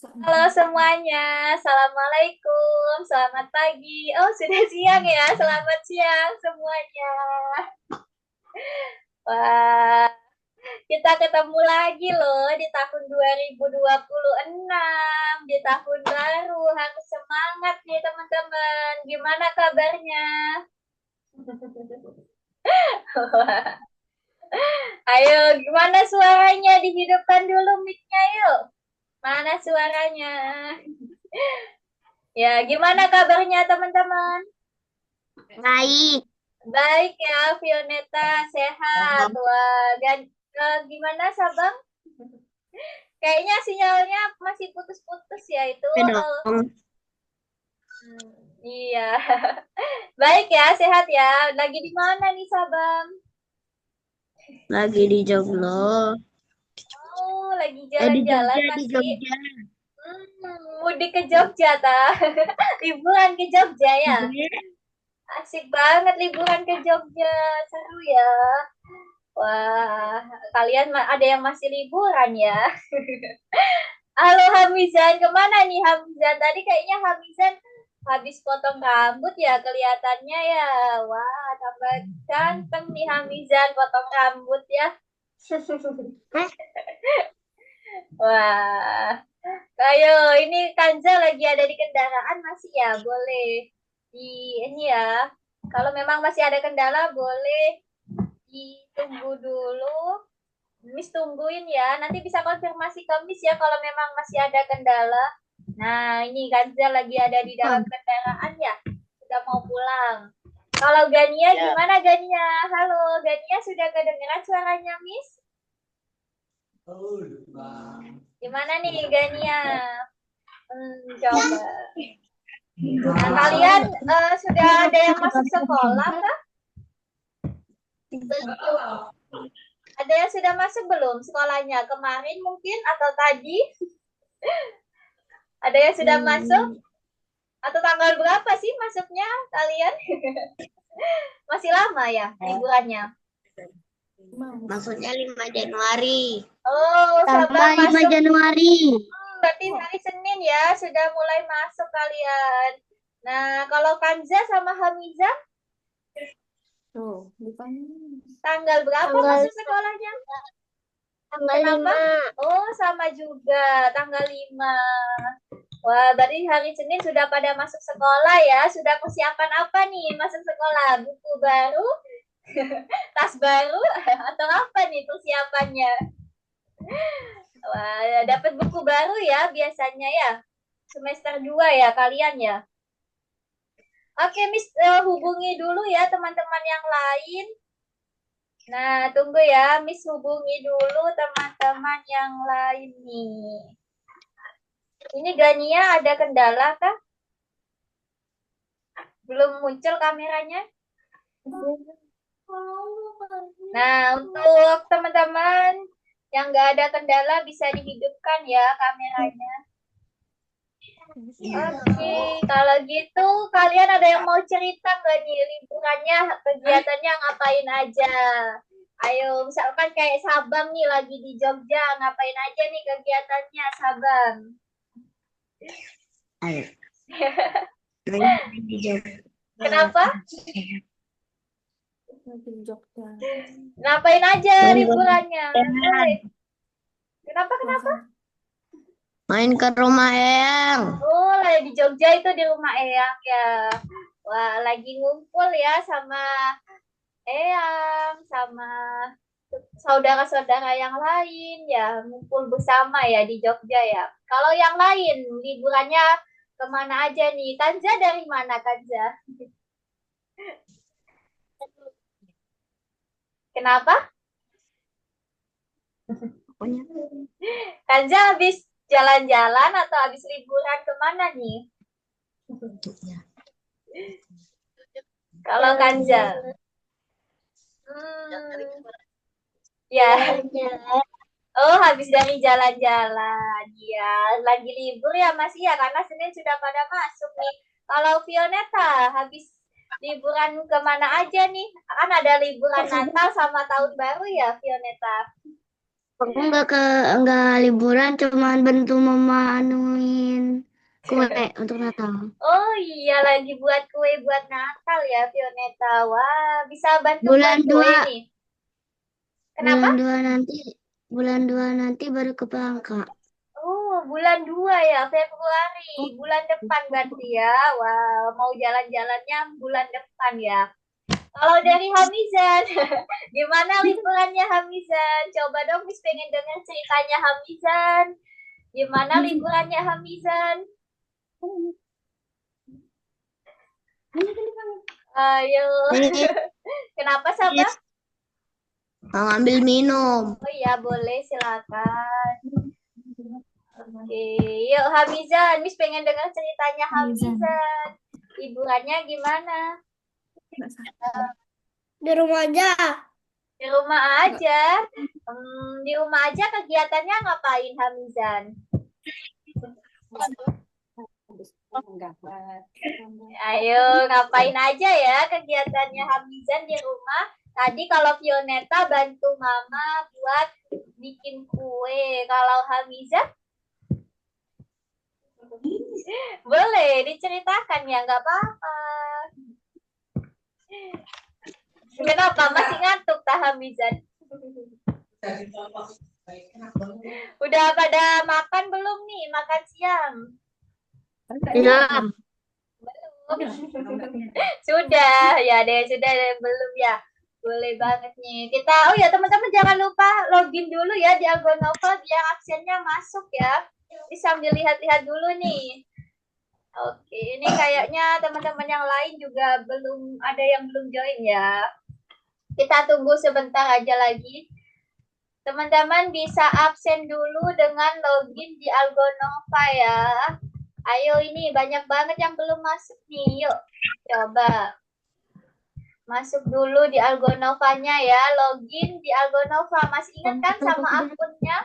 Halo semuanya, Assalamualaikum, selamat pagi. Oh, sudah siang ya, selamat siang semuanya. Wah, kita ketemu lagi loh di tahun 2026, di tahun baru. Harus semangat nih teman-teman. Gimana kabarnya? Ayo, gimana suaranya? Dihidupkan dulu mic-nya yuk. Mana suaranya? Ya, gimana kabarnya teman-teman? Baik. Baik ya, Fioneta sehat. Wah, gimana Sabang? Kayaknya sinyalnya masih putus-putus ya itu. Oke dong. Iya. Baik ya, sehat ya. Lagi di mana nih Sabang? Lagi di Joglo. Oh, lagi Di jalan-jalan Jogja, di masih. Jogja. Mudik ke Jogja ta. Liburan ke Jogja ya. Iya. Asik banget liburan ke Jogja. Seru ya. Wah, kalian ada yang masih liburan ya? Halo Hamizan, kemana nih Hamizan? Tadi kayaknya Hamizan habis potong rambut ya kelihatannya ya. Wah, tambah ganteng nih Hamizan potong rambut ya. Eh, Wah, ayo ini Kanza lagi ada di kendaraan masih ya? Boleh di ini ya. Kalau memang masih ada kendala boleh ditunggu dulu. Miss tungguin ya. Nanti bisa konfirmasi ke Miss ya kalau memang masih ada kendala. Nah, ini Kanza lagi ada di dalam kendaraan ya. Sudah mau pulang. Kalau Gania Ya. gimana Gania? Halo, Gania sudah kedengeran suaranya Miss? Gimana nih Gania? Coba. Nah, kalian sudah ada yang masuk sekolah kah? Ada yang sudah masuk belum sekolahnya? Kemarin mungkin atau tadi? Ada yang sudah masuk? Atau tanggal berapa sih masuknya kalian? Masih lama ya liburannya? Maksudnya 5 Januari. Oh, Tambah Sabang 5 masuk. Januari. Berarti hari Senin ya sudah mulai masuk kalian. Nah, kalau Kanza sama Hamiza Tuh, bukan tanggal berapa Tanggal masuk sekolahnya? tanggal Kenapa? 5. Oh, sama juga tanggal 5. Wah, berarti hari Senin sudah pada masuk sekolah ya. Sudah persiapan apa nih masuk sekolah? Buku baru, tas baru, atau apa nih persiapannya? Wah, dapat buku baru ya biasanya ya. Semester 2 ya kalian ya. Oke, Miss, hubungi dulu ya teman-teman yang lain. Nah, tunggu ya, Miss hubungi dulu teman-teman yang lain nih. Ini Gania ada kendala kah? Belum muncul kameranya? Nah, untuk teman-teman yang nggak ada kendala bisa dihidupkan ya kameranya. Oke, kalau gitu kalian ada yang mau cerita nggak nih liburannya, kegiatannya ngapain aja? Ayo, misalkan kayak Sabang nih lagi di Jogja, ngapain aja nih kegiatannya Sabang? Ayo. Di Jogja. Kenapa? lagi di Jogja. Ngapain aja Main liburannya? Boleh. Kenapa? Makan. main ke rumah Eyang. Oh, lagi di Jogja itu di rumah Eyang ya. Wah, lagi ngumpul ya sama Eyang, sama saudara-saudara yang lain ya, ngumpul bersama ya di Jogja ya. Kalau yang lain, liburannya kemana aja nih? Kanza dari mana Kanza? Kenapa? Pokoknya Kanza habis jalan-jalan atau habis liburan kemana nih? bentuknya. Kalau Kanza? Hmm, ya. Oh, habis dari jalan-jalan. Ya, lagi libur ya Mas ya, karena Senin sudah pada masuk nih. Kalau Vioneta, habis liburan kemana aja nih? Kan ada liburan Natal sama Tahun Baru ya, Vioneta. Aku nggak liburan, cuman bantu mama anuin kue untuk Natal. Oh iya, lagi buat kue buat Natal ya, Fioneta. Wah, bisa bantu buat Bulan kue dua, nih. Kenapa? bulan dua nanti, bulan 2 nanti baru ke Bangka. Oh, bulan 2 ya, Februari. Bulan depan berarti ya. Wah, mau jalan-jalannya bulan depan ya. Kalau dari Hamizan, gimana liburannya Hamizan? Coba dong, Miss pengen dengar ceritanya Hamizan. Gimana liburannya Hamizan? Ayo. Nih, Kenapa Sabah? mau ambil minum. Oh iya, boleh silakan. Oke, yuk Hamizan. Miss pengen dengar ceritanya Hamizan. Hamizan. Liburannya gimana? Di rumah aja. Di rumah aja. Di rumah aja kegiatannya ngapain Hamizan? Ayo, ngapain aja ya kegiatannya Hamizan di rumah? Tadi kalau Fioneta bantu Mama buat bikin kue. Kalau Hamizan, boleh diceritakan ya, nggak apa-apa. Kenapa? Masih ngantuk tak Hamizan? Udah pada makan belum nih? Makan siang? Belum. Sudah, ya deh, sudah deh, belum ya. Boleh banget nih. Kita, oh ya teman-teman jangan lupa login dulu ya di Algonova biar aksennya masuk ya. Ini sambil lihat-lihat dulu nih. Oke, ini kayaknya teman-teman yang lain juga belum ada yang belum join ya. Kita tunggu sebentar aja lagi. Teman-teman bisa absen dulu dengan login di Algonova ya. Ayo ini banyak banget yang belum masuk nih. Yuk, coba masuk dulu di Algonovanya ya. Login di Algonova. Masih ingat kan sama akunnya?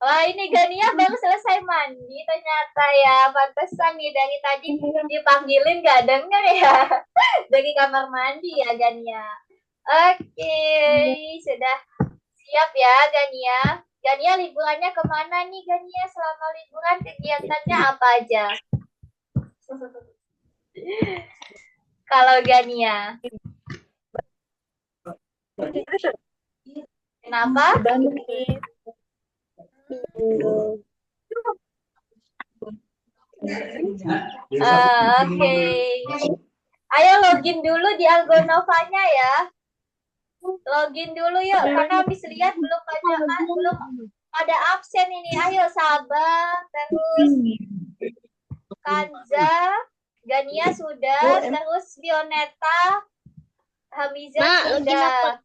Wah ini Gania baru selesai mandi ternyata ya. Pantesan nih dari tadi dipanggilin gak denger ya. Dari kamar mandi ya Gania. Oke, sudah siap ya Gania. Gania liburannya kemana nih Gania? Selama liburan kegiatannya apa aja? Kalau Gania. Kenapa? Oke. Ayo login dulu di Algonovanya ya. Login dulu yuk, karena habis lihat belum ada absen ini. Ayo Sabang, terus Kanza, Gania sudah, terus Vioneta, Hamizan sudah.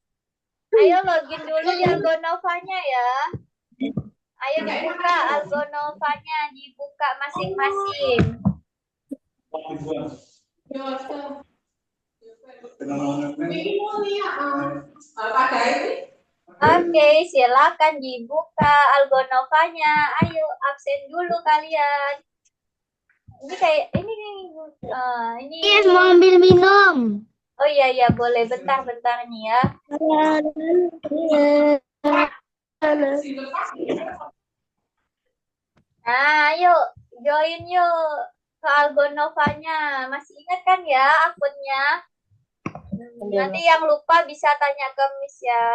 Ayo login dulu di Algonovanya ya. Ayo dibuka Algonovanya, dibuka masing-masing. Oke, silakan dibuka Algonovanya. Ayo absen dulu kalian. Ini kayak ini. Mau ambil minum. Oh iya iya boleh bentar-bentar nih ya. Nah, yuk join yuk ke Algonovanya. Masih ingat kan ya akunnya? Nanti yang lupa bisa tanya ke Miss ya.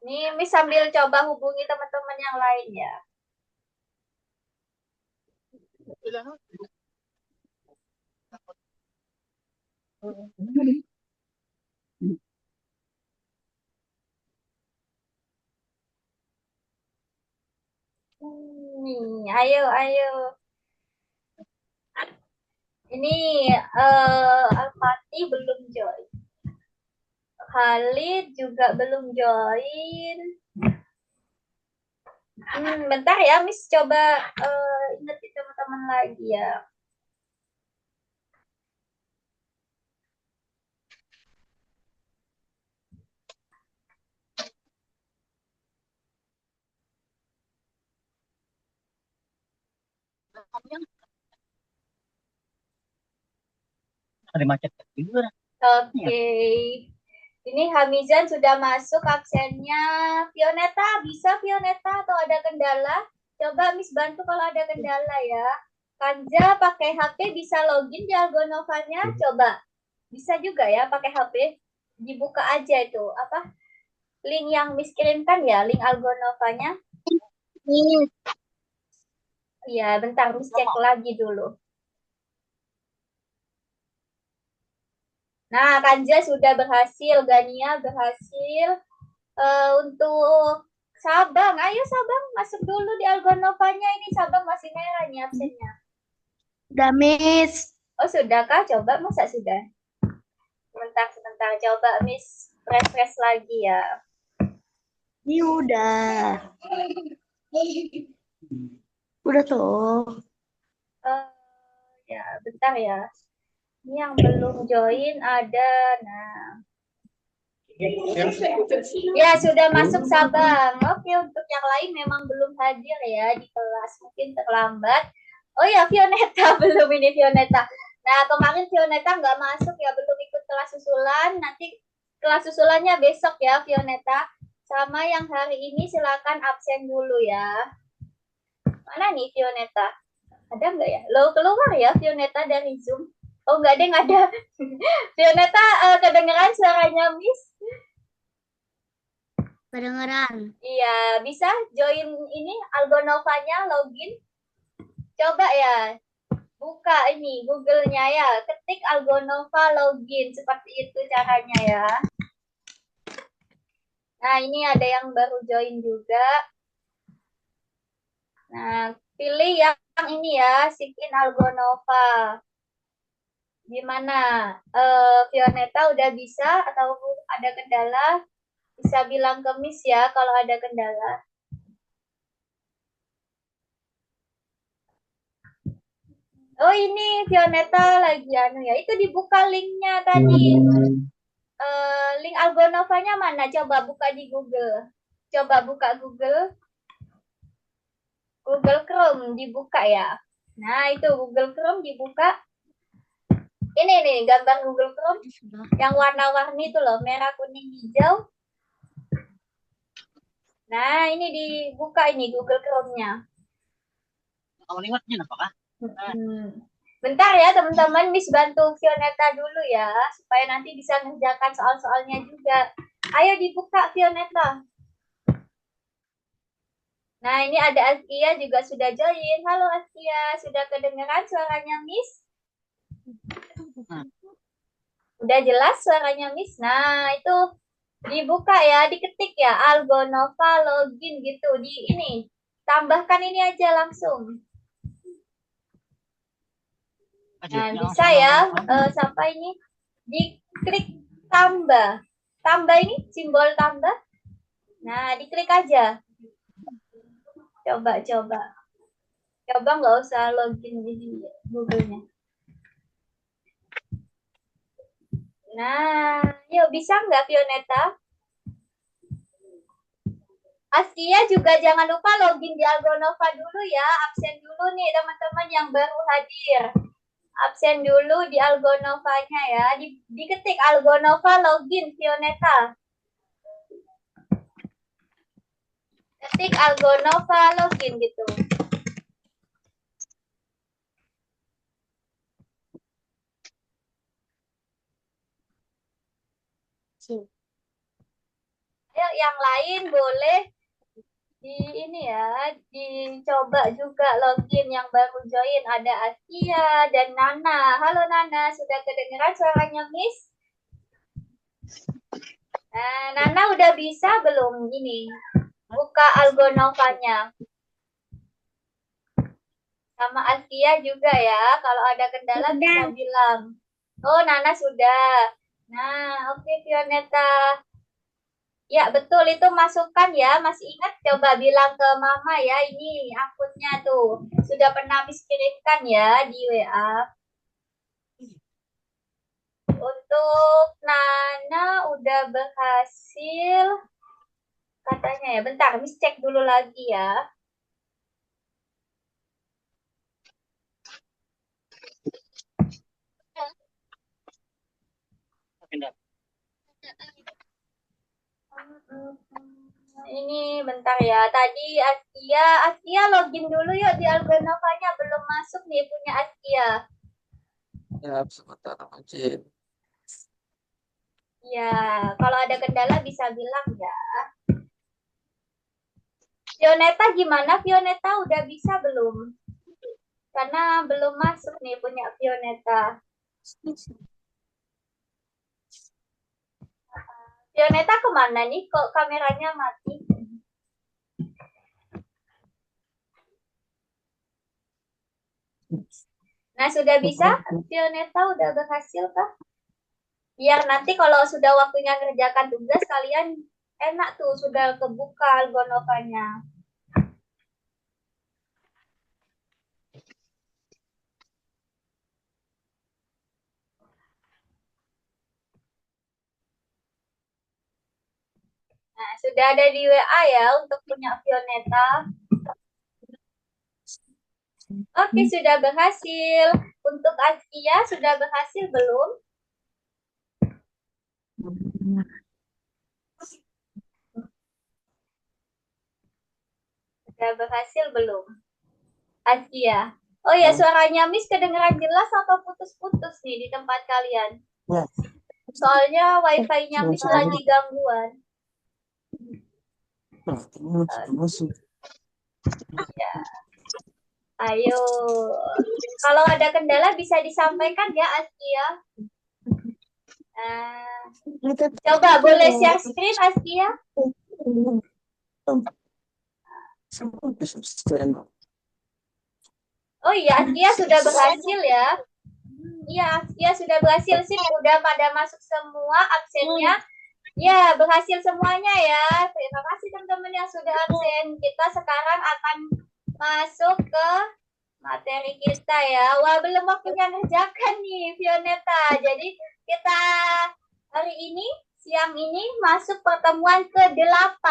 Nih Miss sambil coba hubungi teman-teman yang lain ya. Nih, ayo ayo. Ini Al-Fatih belum join. Khalid juga belum join. Bentar ya, Miss coba ingetin teman-teman lagi ya. Ada macet juga. Oke. Ini Hamizan sudah masuk absennya. Fioneta, bisa Fioneta atau ada kendala? Coba Miss bantu kalau ada kendala ya. Kanja pakai HP bisa login di Algonovanya? Coba. Bisa juga ya pakai HP. Dibuka aja itu. Apa? Link yang Miss kirimkan ya, link Algonovanya. Iya, bentar Miss cek lagi dulu. Nah, Kanja sudah berhasil, Gania berhasil. Untuk Sabang, ayo Sabang masuk dulu di Algonovanya. Ini Sabang masih merah nih absennya. Udah, Miss. Oh, sudah kah? Coba, masa sudah? Sebentar. Coba Miss refresh lagi ya. Ini udah. Udah tuh. Ya, bentar ya. Ini yang belum join ada. Nah, ya sudah masuk Sabang. Oke, untuk yang lain memang belum hadir ya di kelas. Mungkin terlambat. Oh ya, Fioneta belum ini Fioneta. Nah, kemarin Fioneta nggak masuk ya, belum ikut kelas susulan. Nanti kelas susulannya besok ya, Fioneta. Sama yang hari ini silakan absen dulu ya. Mana nih Fioneta? Ada nggak ya? Lo keluar ya Fioneta dari Zoom? Oh nggak deh, nggak ada. Fioneta kedengeran suaranya Miss? Kedengeran. Iya, bisa join ini Algonovanya, login. Coba ya, buka ini Google-nya ya, ketik Algonova login, seperti itu caranya ya. Nah, ini ada yang baru join juga. Nah, pilih yang ini ya, Sign Algonova. Gimana? Fioneta udah bisa atau ada kendala? Bisa bilang ke Miss ya kalau ada kendala. Oh ini Fioneta lagi anu ya, itu dibuka linknya tadi. Link Algonovanya mana? Coba buka di Google. Coba buka Google. Google Chrome dibuka ya. Nah itu Google Chrome dibuka. Ini nih gambar Google Chrome yang warna-warni itu loh, merah, kuning, hijau. Nah ini dibuka ini Google Chrome-nya. Bentar ya teman-teman, Miss bantu Fioneta dulu ya, supaya nanti bisa ngerjakan soal-soalnya juga. Ayo dibuka Fioneta. Nah ini ada Askia juga sudah join. Halo Askia, sudah kedengeran suaranya Miss? Udah jelas suaranya Miss? Nah itu dibuka ya, diketik ya, Algonova login gitu. Di ini, tambahkan ini aja langsung. Nah, bisa ya, sampai ini diklik tambah. Tambah ini, simbol tambah. Nah, diklik aja. Coba. Coba nggak usah login di Google-nya. Nah, yuk bisa nggak Fioneta? Askia juga jangan lupa login di Algonova dulu ya. Absen dulu nih teman-teman yang baru hadir. Absen dulu di Algonovanya ya. Diketik Algonova login Fioneta. Ketik Algonova login gitu. Ayo yang lain boleh di ini ya, dicoba juga login yang baru join. Ada Askia dan Nana. Halo Nana, sudah kedengeran suaranya Miss? Nah, Nana udah bisa belum ini? Buka Algonovanya. Sama Askia juga ya. Kalau ada kendala bisa bilang. Oh, Nana sudah. Nah, oke Fioneta. Ya, betul itu masukkan ya. Masih ingat? Coba bilang ke Mama ya. Ini akunnya tuh. Sudah pernah kirimkan ya di WA. Untuk Nana udah berhasil. Katanya ya. Bentar, Miss cek dulu lagi ya. Ini bentar ya. Tadi Askia login dulu yuk di Algonovanya. Belum masuk nih punya Askia. Ya, sebentar aja. Ya, kalau ada kendala bisa bilang ya. Vioneta gimana? Vioneta udah bisa belum? Karena belum masuk nih punya Vioneta. Vioneta kemana nih? Kok kameranya mati? Nah, sudah bisa? Vioneta udah berhasil kah? Biar nanti kalau sudah waktunya ngerjakan tugas, kalian enak tuh, sudah kebuka Algonovanya. Nah, sudah ada di WA ya untuk punya Vioneta. Oke, sudah berhasil. Untuk Askia sudah berhasil belum? Sudah berhasil belum? Askia. Oh ya, suaranya Miss kedengeran jelas atau putus-putus nih di tempat kalian? Ya. Soalnya wifi-nya Miss lagi gangguan. Masuk. Ya. Ayo. Kalau ada kendala bisa disampaikan ya, Askia. Coba boleh share screen, Askia? Oh iya, Askia sudah berhasil ya. Iya, Askia sudah berhasil sih. Udah pada masuk semua absennya. Ya, berhasil semuanya ya. Terima kasih teman-teman yang sudah absen. Kita sekarang akan masuk ke materi kita ya. Wah, belum waktunya ngerjakan nih, Vioneta. Jadi kita hari ini, siang ini masuk pertemuan ke-8.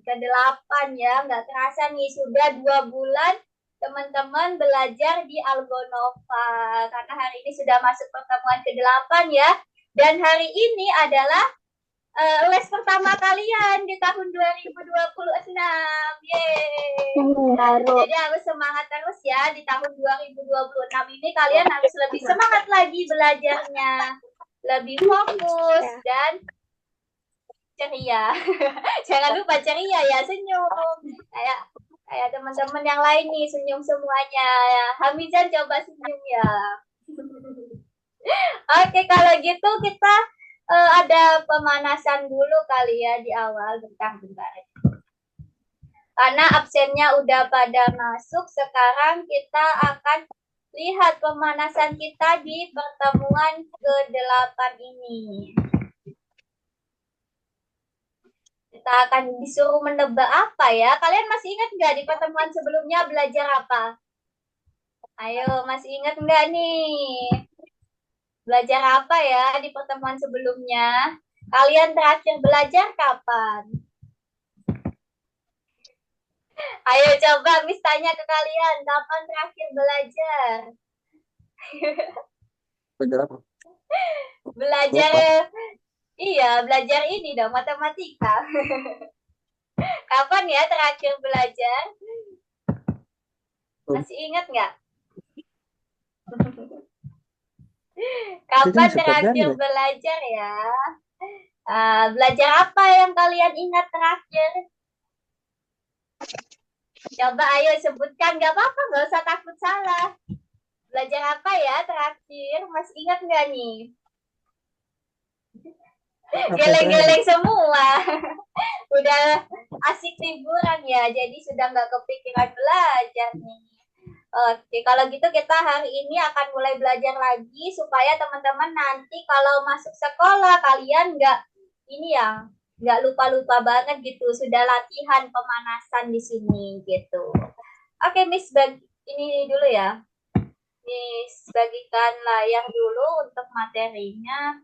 Ke-8 ya, nggak terasa nih. Sudah 2 bulan teman-teman belajar di Algonova. Karena hari ini sudah masuk pertemuan ke-8 ya. Dan hari ini adalah les pertama kalian di tahun 2026. Yeay. Jadi harus semangat terus ya di tahun 2026 ini kalian harus lebih semangat lagi belajarnya. Lebih fokus dan ceria. Jangan lupa ceria ya, senyum. Kayak teman-teman yang lain nih senyum semuanya. Hamizan coba senyum ya. Oke, kalau gitu kita ada pemanasan dulu kali ya di awal, bentar. Karena absennya udah pada masuk, sekarang kita akan lihat pemanasan kita di pertemuan ke-8 ini. Kita akan disuruh menebak apa ya? Kalian masih ingat nggak di pertemuan sebelumnya belajar apa? Ayo, masih ingat nggak nih? Belajar apa ya di pertemuan sebelumnya? Kalian terakhir belajar kapan? Ayo coba Miss tanya ke kalian, kapan terakhir belajar? Belajar apa? Belajar, iya belajar ini dong, matematika. Kapan ya terakhir belajar? Masih ingat nggak? Kapan terakhir belajar ya? Belajar apa yang kalian ingat terakhir? Coba ayo sebutkan, nggak apa-apa, nggak usah takut salah. Belajar apa ya terakhir? Masih ingat nggak nih? Geleng-geleng semua. Udah asik liburan ya, jadi sudah nggak kepikiran belajar nih. Oke, kalau gitu kita hari ini akan mulai belajar lagi supaya teman-teman nanti kalau masuk sekolah kalian nggak lupa-lupa banget gitu. Sudah latihan pemanasan di sini gitu. Oke, Miss ini dulu ya. Miss bagikan layar dulu untuk materinya.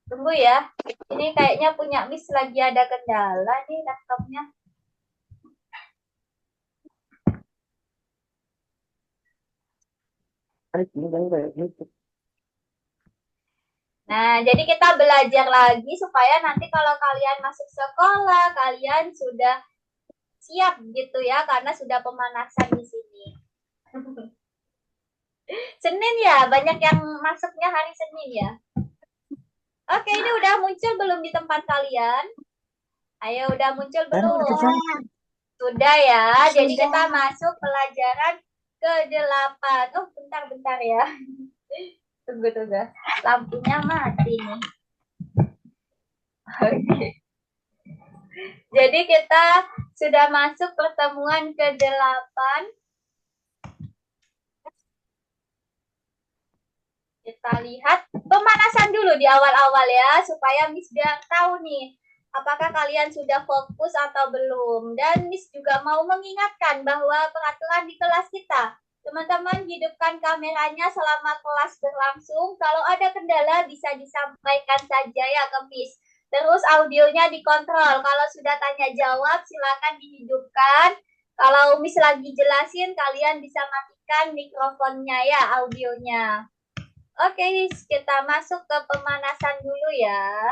Tunggu ya. Ini kayaknya punya Miss lagi ada kendala nih laptopnya. Nah, jadi kita belajar lagi supaya nanti kalau kalian masuk sekolah, kalian sudah siap gitu ya, karena sudah pemanasan di sini. Senin ya, banyak yang masuknya hari Senin ya. Oke, ini udah muncul belum di tempat kalian? Ayo, udah muncul belum? Sudah ya, jadi kita masuk pelajaran ke-8. Oh, bentar ya. Tunggu. Lampunya mati nih. Oke. Jadi kita sudah masuk pertemuan ke-8. Kita lihat pemanasan dulu di awal-awal ya, supaya Miss biar tahu nih, apakah kalian sudah fokus atau belum. Dan Miss juga mau mengingatkan bahwa peraturan di kelas kita, teman-teman hidupkan kameranya selama kelas berlangsung. Kalau ada kendala bisa disampaikan saja ya ke Miss. Terus audionya dikontrol. Kalau sudah tanya jawab silakan dihidupkan. Kalau Miss lagi jelasin kalian bisa matikan mikrofonnya ya, audionya. Oke, kita masuk ke pemanasan dulu ya.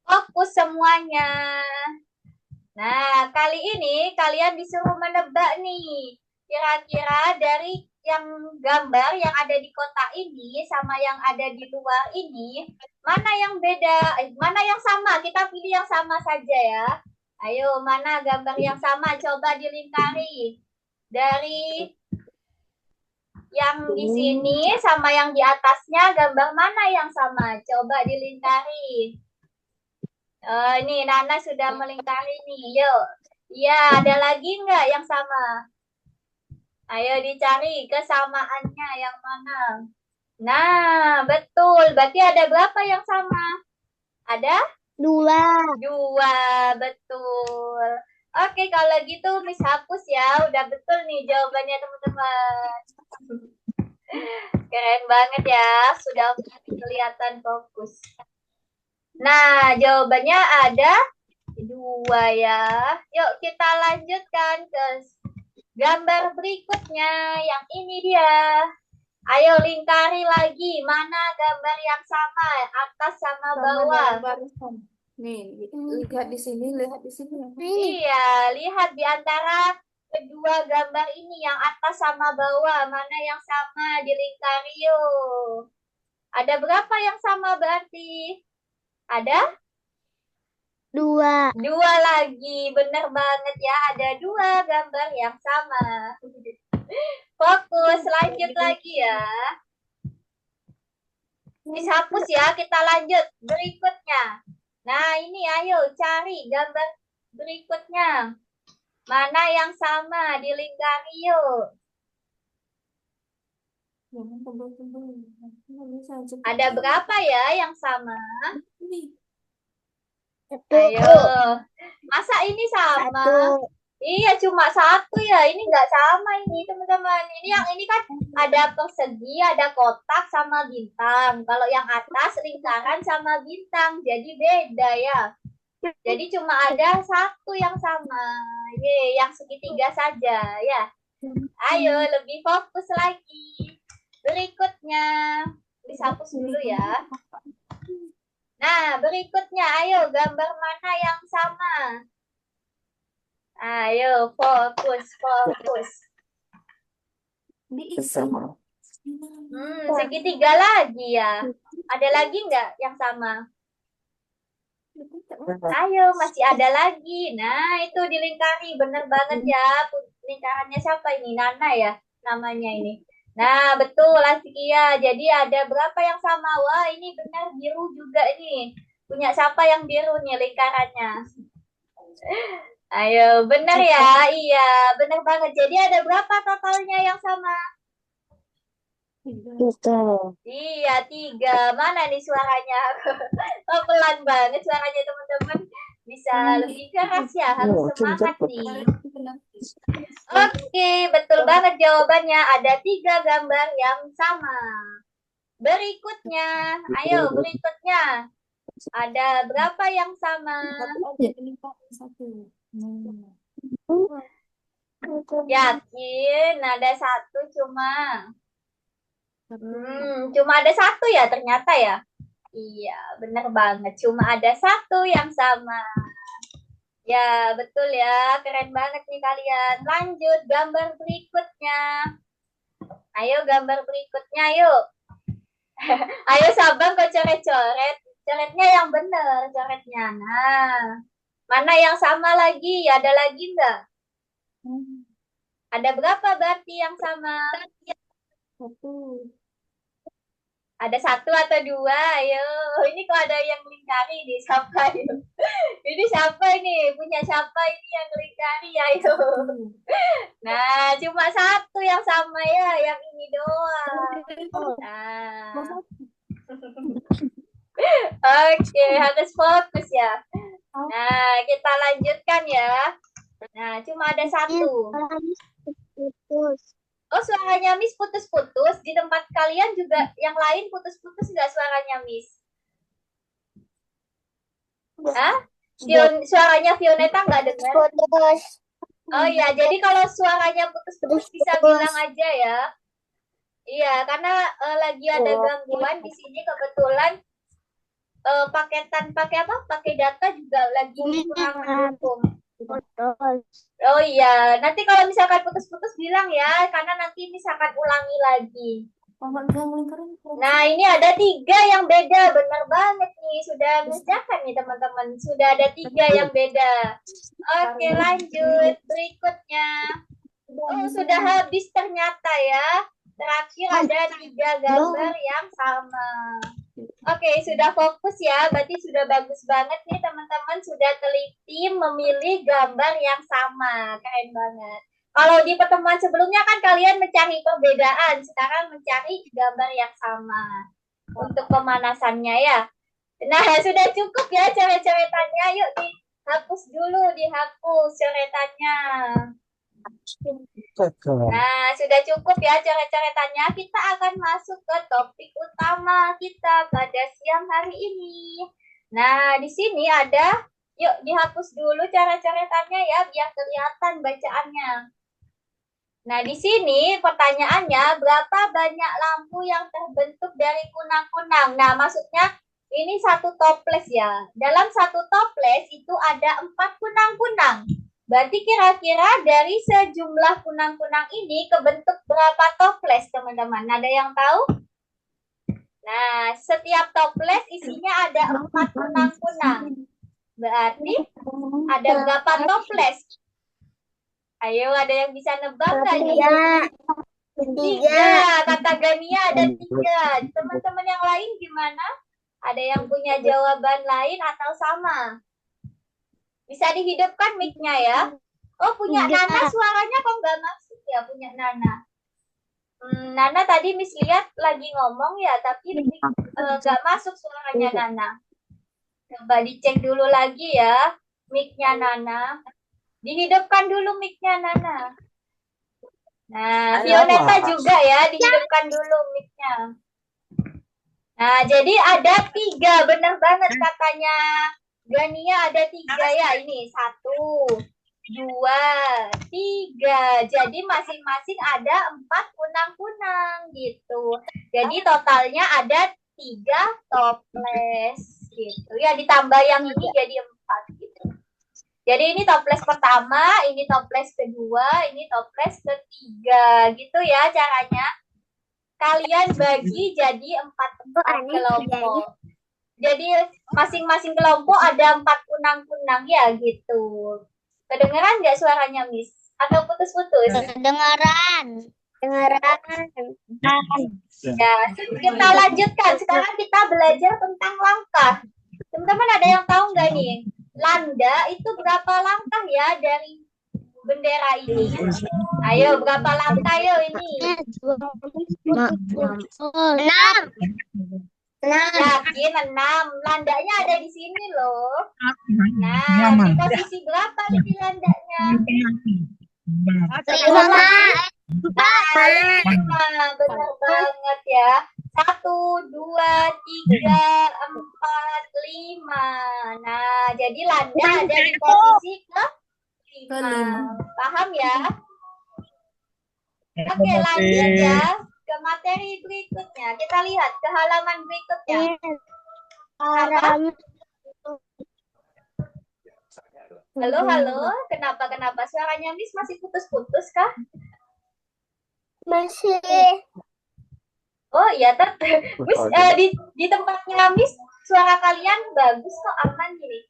Fokus semuanya. Nah, kali ini kalian disuruh menebak nih. Kira-kira dari yang gambar yang ada di kotak ini sama yang ada di luar ini, mana yang beda? Mana yang sama? Kita pilih yang sama saja ya. Ayo, mana gambar yang sama? Coba dilingkari. Dari yang di sini sama yang di atasnya, gambar mana yang sama? Coba dilingkari. Ini Nana sudah melingkari nih. Yuk. Iya, ada lagi nggak yang sama? Ayo dicari kesamaannya yang mana. Nah, betul. Berarti ada berapa yang sama? Ada? 2. 2, betul. Oke, kalau gitu Miss hapus ya. Udah betul nih jawabannya teman-teman. Keren banget ya, sudah kelihatan fokus. Nah, jawabannya ada 2 ya. Yuk kita lanjutkan ke gambar berikutnya. Yang ini dia. Ayo lingkari lagi. Mana gambar yang sama? Atas sama bawah. Barusan. Nih, lihat di sini, lihat di sini. Iya, lihat di antara kedua gambar ini yang atas sama bawah. Mana yang sama? Dilingkari yuk. Ada berapa yang sama berarti? Ada? 2. 2 lagi. Bener banget ya. Ada 2 gambar yang sama. Fokus. Lanjut lagi ya. Miss hapus ya. Kita lanjut. Berikutnya. Nah ini ayo cari gambar berikutnya. Mana yang sama? Dilingkari yuk. Ada berapa ya yang sama? Ayo. Masa ini sama? 1. Iya, cuma 1 ya. Ini nggak sama ini, teman-teman. Ini yang ini kan ada persegi, ada kotak sama bintang. Kalau yang atas lingkaran sama bintang. Jadi beda ya. Jadi cuma ada 1 yang sama. Ye, yang segitiga saja ya. Ayo, lebih fokus lagi. Berikutnya. Dihapus dulu ya. Nah, berikutnya, ayo gambar mana yang sama? Ayo, fokus. Sama. Segitiga lagi ya. Ada lagi nggak yang sama? Ayo, masih ada lagi. Nah, itu dilingkari. Bener banget ya. Lingkarannya siapa ini? Nana ya namanya ini. Nah, betul Askia. Jadi ada berapa yang sama? Wah, ini benar biru juga ini. Punya siapa yang biru nih lingkarannya? Ayo, benar ya? Iya, benar banget. Jadi ada berapa totalnya yang sama? Iya, 3. Mana nih suaranya? Oh, pelan banget suaranya teman-teman. Bisa lebih keras ya, harus semangat nih. Oke, betul banget jawabannya. Ada 3 gambar yang sama. Berikutnya, ayo berikutnya. Ada berapa yang sama? Yakin ada 1 cuma. Cuma ada satu ya ternyata ya. Iya, benar banget. Cuma ada satu yang sama. Ya, betul ya. Keren banget nih kalian. Lanjut gambar berikutnya. Ayo gambar berikutnya yuk. Ayo Sabang kok coret-coret. Coretnya yang benar, coretnya. Nah, mana yang sama lagi? Ada lagi nggak? Ada berapa berarti yang sama? Satu. Ada satu atau dua? Ayo, ini kok ada yang melingkari nih, siapa yuk? Ini siapa ini? Punya siapa ini yang melingkari? Ayo. Nah, cuma satu yang sama ya, yang ini doang. Nah, oke, harus fokus ya. Nah, kita lanjutkan ya. Nah, cuma ada satu. Putus. Oh, suaranya Miss putus-putus. Di tempat kalian juga yang lain putus-putus nggak suaranya Miss? Hah? Suaranya Vioneta nggak dengar? Putus. Oh iya, jadi kalau suaranya putus-putus bisa bilang aja ya. Iya, karena lagi ada gangguan di sini kebetulan paketan pakai data juga lagi kurang mendukung. Oh iya, nanti kalau misalkan putus-putus bilang ya, karena nanti misalkan ulangi lagi. Nah, ini ada 3 yang beda, benar banget nih. Sudah ngerjakan nih teman-teman, sudah ada 3 yang beda. Oke, lanjut berikutnya. Oh, sudah habis ternyata ya. Terakhir ada 3 gambar yang sama. Oke, sudah fokus ya. Berarti sudah bagus banget nih teman-teman. Sudah teliti memilih gambar yang sama. Keren banget. Kalau di pertemuan sebelumnya kan kalian mencari perbedaan. Sekarang mencari gambar yang sama. Untuk pemanasannya ya. Nah, sudah cukup ya coret-coretannya. Yuk dihapus dulu. Dihapus coretannya. Nah, sudah cukup ya coret-coretannya. Kita akan masuk ke topik utama kita pada siang hari ini. Nah, di sini ada, yuk dihapus dulu coret-coretannya ya, biar kelihatan bacaannya. Nah, di sini pertanyaannya, berapa banyak lampu yang terbentuk dari kunang-kunang? Nah, maksudnya ini satu toples ya. Dalam satu toples itu ada 4 kunang-kunang. Berarti kira-kira dari sejumlah kunang-kunang ini kebentuk berapa toples, teman-teman? Ada yang tahu? Nah, setiap toples isinya ada 4 kunang-kunang. Berarti ada berapa toples? Ayo, ada yang bisa nebak nggak nih? 3. Kata Gania ada 3. Teman-teman yang lain gimana? Ada yang punya jawaban lain atau sama? Bisa dihidupkan mic-nya ya. Oh, punya Nana suaranya kok nggak masuk ya, punya Nana. Nana tadi Miss lihat lagi ngomong ya, tapi nggak masuk suaranya Nana. Coba dicek dulu lagi ya, mic-nya Nana. Dihidupkan dulu mic-nya Nana. Nah, Vioneta juga ya, dihidupkan dulu mic-nya. Nah, jadi ada 3, benar banget katanya Gania, ada 3 ya, ini 1, 2, 3. Jadi masing-masing ada 4 kunang-kunang gitu. Jadi totalnya ada 3 toples gitu. Ya, ditambah yang ini jadi 4 gitu. Jadi ini toples pertama, ini toples kedua, ini toples ketiga gitu ya caranya. Kalian bagi jadi 4 kelompok. Jadi masing-masing kelompok ada 4 kunang-kunang ya gitu. Kedengeran nggak suaranya Miss? Atau putus-putus? Kedengaran. Ya, kita lanjutkan. Sekarang kita belajar tentang langkah. Teman-teman ada yang tahu nggak nih? Landa itu berapa langkah ya dari bendera ini? Ayo, berapa langkah yuk ini? 6. Yakin 6. Landanya ada di sini loh. Nah, di posisi berapa ini landanya? 5. Nah, benar banget ya. 1, 2, 3, 4, 5. Nah, jadi landa ada di posisi ke-5. Paham ya? Oke, lanjut ya. ke materi berikutnya. Kita lihat ke halaman berikutnya. Kenapa? Halo, halo. Kenapa? Suaranya Miss masih putus-putus kah? Masih. Oh iya, Miss, di tempatnya Miss suara kalian bagus kok, aman gini.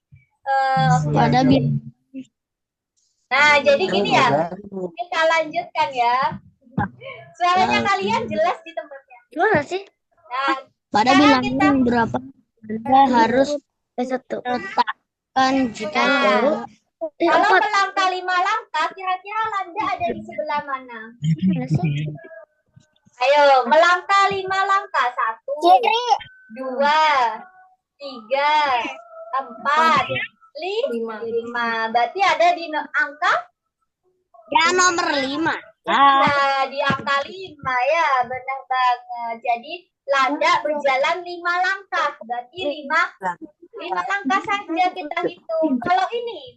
Pada Nah, jadi gini ya. Kita lanjutkan ya. Suaranya kalian jelas di tempatnya. Gimana sih? Nah, Pada sekarang bilangnya kita berapa Anda harus letakkan jika Nah, kalau empat. melangkah 5 langkah, kira-kira Landa ada di sebelah mana? Gimana sih? Ayo, melangkah 5 langkah. 1, 2, 3, 4, 5. Berarti ada di angka? Ya nomor 5. Nah, di angka 5 ya, benar banget. Jadi Landa berjalan 5 langkah. Berarti 5 langkah saja kita hitung. Kalau ini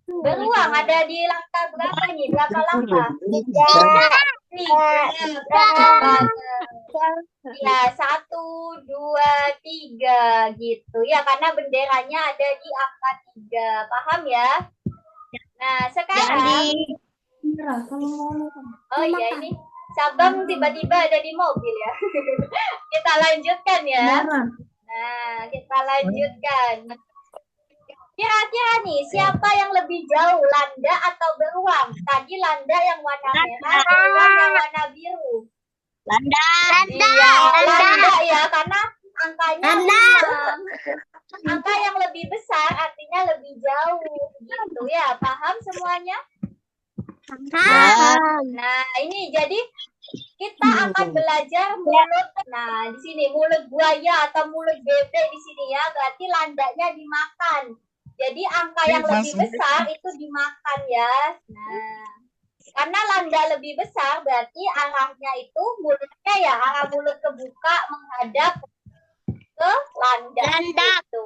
beruang ada di langkah berapa nih? Berapa langkah? 3. Benar banget. Ya, 1, 2, 3 gitu. Ya, karena benderanya ada di angka 3. Paham ya? Nah, sekarang oh iya, ini Sabang tiba-tiba ada di mobil ya. Kita lanjutkan ya. Nah, kita lanjutkan. Kira-kira nih, siapa yang lebih jauh, Landa atau beruang? Tadi Landa yang warna merah, beruang yang warna biru. Landa. Iya, Landa ya, karena angkanya 5. Angka yang lebih besar artinya lebih jauh. Gitu ya, paham semuanya? Nah, ini jadi kita akan belajar mulut. Nah, di sini mulut buaya atau mulut bebek di sini ya, berarti landanya dimakan. Jadi angka yang lebih besar itu dimakan ya. Nah, karena landa lebih besar berarti arahnya itu mulutnya ya, arah mulut kebuka menghadap ke landa. Gitu.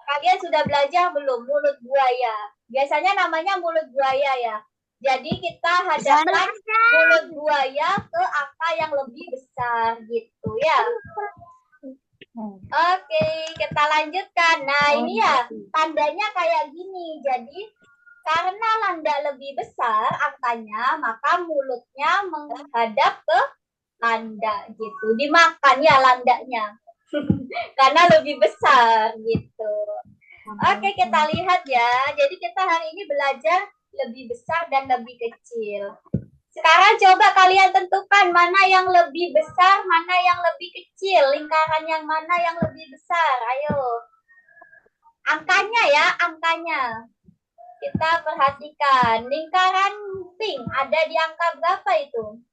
Kalian sudah belajar belum mulut buaya? Biasanya namanya mulut buaya ya. Jadi kita hadapkan mulut buaya ke angka yang lebih besar gitu ya. Oke, kita lanjutkan. Nah, ini ya tandanya kayak gini. Jadi karena landa lebih besar angkanya, maka mulutnya menghadap ke landa gitu. Dimakan ya landanya. Karena lebih besar gitu. Oke, kita lihat ya. Jadi kita hari ini belajar lebih besar dan lebih kecil. Sekarang coba kalian tentukan mana yang lebih besar, mana yang lebih kecil. Lingkaran yang mana yang lebih besar. Ayo. Angkanya ya, angkanya. Kita perhatikan. Lingkaran pink ada di angka berapa itu?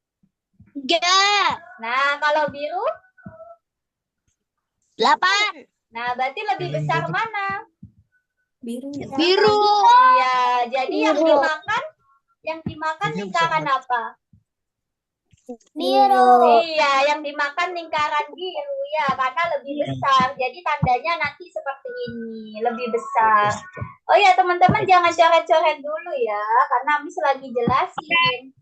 3. Nah, kalau biru? 8. Nah, berarti lebih besar mana? Biru. Iya, jadi yang dimakan lingkaran apa? Biru. Iya, yang dimakan lingkaran biru ya, karena lebih besar. Jadi tandanya nanti seperti ini, lebih besar. Oh ya, teman-teman jangan coret-coret dulu ya, karena Miss lagi jelasin.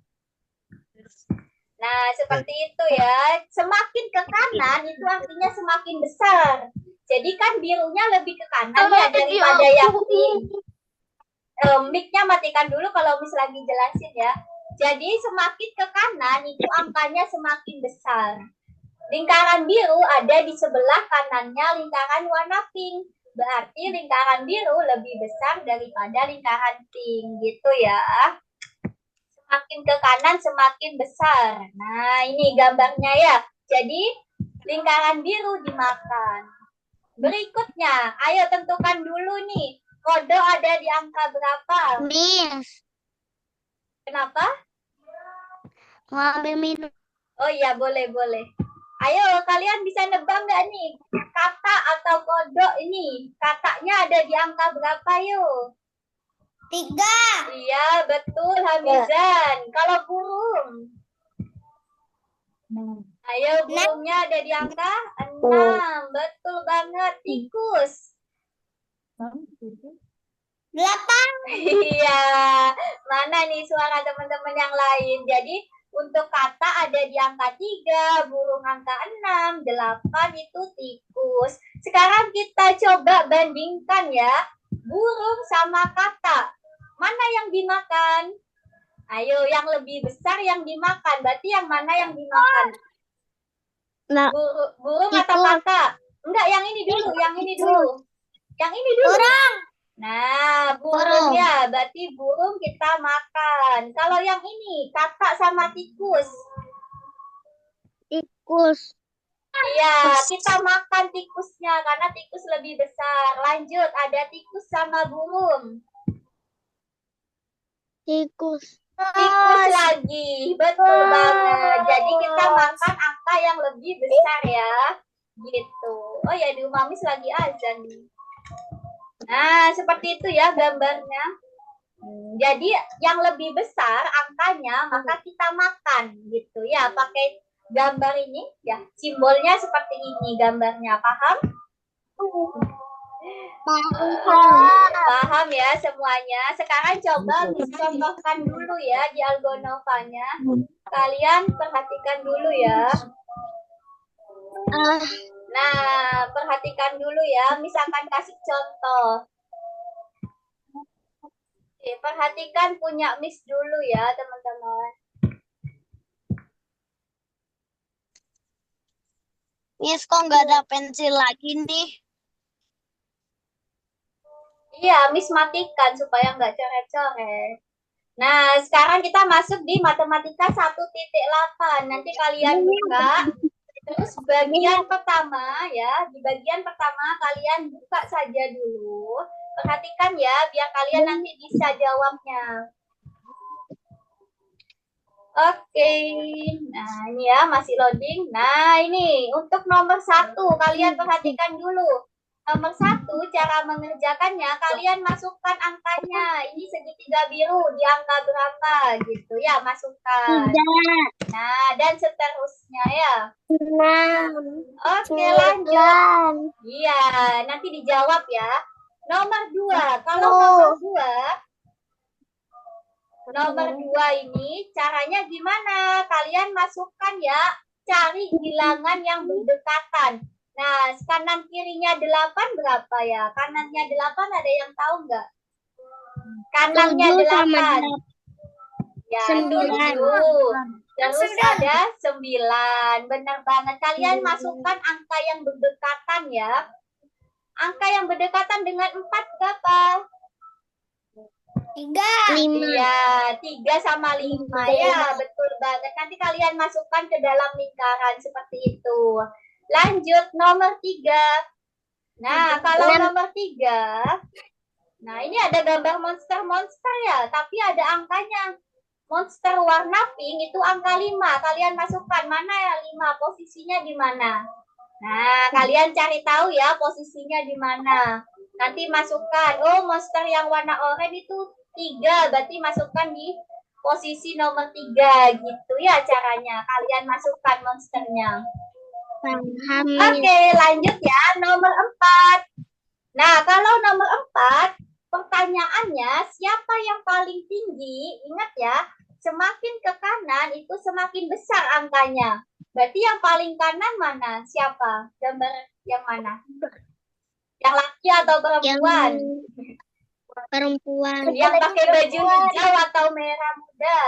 Nah, seperti itu ya. Semakin ke kanan itu artinya semakin besar. Jadi kan birunya lebih ke kanan ya daripada yang pink. Mic-nya matikan dulu kalau Miss lagi jelasin ya. Jadi semakin ke kanan itu angkanya semakin besar. Lingkaran biru ada di sebelah kanannya lingkaran warna pink. Berarti lingkaran biru lebih besar daripada lingkaran pink gitu ya. Semakin ke kanan semakin besar. Nah, ini gambarnya ya. Jadi lingkaran biru dimakan. Berikutnya, ayo tentukan dulu nih. Kode ada di angka berapa? Miss, Kenapa? mau ambil minum. Oh iya, boleh. Ayo, kalian bisa nebak nggak nih? Kata atau kodok ini. Katanya ada di angka berapa yuk? 3. Iya, betul Hamizan. Kalau burung? Ayo, burungnya ada di angka 6. Betul banget. Tikus? 8. Iya. Mana nih suara teman-teman yang lain? Jadi, Untuk kata ada di angka 3, burung angka 6, 8 itu tikus. Sekarang kita coba bandingkan ya, burung sama kata. Mana yang dimakan? Ayo, yang lebih besar yang dimakan. Berarti yang mana yang dimakan? Nah, Burung atau tikus. kata? Enggak, yang ini dulu, yang ini dulu. Yang ini dulu. Nah, burung ya, berarti burung kita makan. Kalau yang ini, kakak sama tikus. Tikus. Iya, kita makan tikusnya karena tikus lebih besar. Lanjut, ada tikus sama burung. Tikus. Tikus lagi, betul banget. Jadi kita makan angka yang lebih besar ya. Gitu. Oh ya, di Umamis lagi azan nih. Nah, seperti itu ya gambarnya. Jadi yang lebih besar angkanya maka kita makan gitu ya, pakai gambar ini ya, simbolnya seperti ini gambarnya. Paham? Paham ya semuanya. Sekarang coba Miss contohkan dulu ya di Algonovanya. Kalian perhatikan dulu ya. Nah, perhatikan dulu ya. Miss akan kasih contoh. Oke, perhatikan punya Miss dulu ya, teman-teman. Miss, kok nggak ada pensil lagi nih? Iya, Miss matikan supaya nggak coret-coret. Nah, sekarang kita masuk di matematika 1.8. Nanti kalian buka. Terus bagian pertama ya, di bagian pertama kalian buka saja dulu. Perhatikan ya, biar kalian nanti bisa jawabnya. Oke, nah ini ya masih loading. Nah ini untuk nomor 1 kalian perhatikan dulu. Nomor 1 cara mengerjakannya kalian masukkan angkanya. Ini segitiga biru di angka berapa gitu ya, masukkan. Nah dan seterusnya ya. Oke lanjut. Iya nanti dijawab ya. Nomor 2 kalau nomor 2 ini caranya gimana? Kalian masukkan ya, cari bilangan yang berdekatan. Nah, kanan kirinya 8 berapa ya? Kanannya 8 ada yang tahu nggak? Kanannya 8. Ya, 7. Terus ada 9. Benar banget. Kalian masukkan angka yang berdekatan ya. Angka yang berdekatan dengan 4 berapa? 5. Iya, 3 sama 5 ya, betul banget. Nanti kalian masukkan ke dalam lingkaran seperti itu. Lanjut nomor 3. Nah, kalau nomor 3, nah ini ada gambar monster-monster ya, tapi ada angkanya. Monster warna pink itu angka 5. Kalian masukkan mana ya 5, posisinya di mana? Nah, kalian cari tahu ya posisinya di mana. Nanti masukkan, oh monster yang warna oranye itu 3, berarti masukkan di posisi nomor 3 gitu ya caranya. Kalian masukkan monsternya. Oke, lanjut ya nomor 4. Nah, kalau nomor 4, pertanyaannya siapa yang paling tinggi? Ingat ya, semakin ke kanan itu semakin besar angkanya. Berarti yang paling kanan mana? Siapa? Gambar yang mana? Yang laki atau perempuan? Perempuan. Yang pakai baju hijau atau merah muda?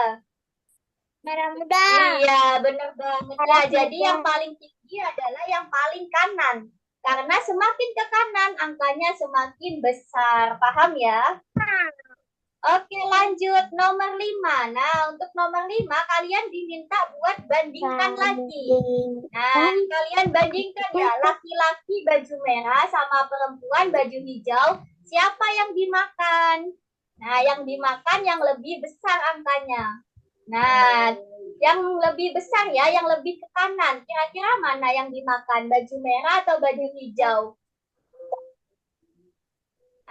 Merah muda. Iya, benar banget. Nah, jadi yang paling tinggi adalah yang paling kanan. Karena semakin ke kanan, angkanya semakin besar. Paham ya? Oke, lanjut. Nomor 5. Nah, untuk nomor 5, kalian diminta buat bandingkan lagi. Nah, kalian bandingkan ya. Laki-laki baju merah sama perempuan baju hijau. Siapa yang dimakan? Nah, yang dimakan yang lebih besar angkanya. Nah, yang lebih besar ya, yang lebih ke kanan. Kira-kira mana yang dimakan? Baju merah atau baju hijau?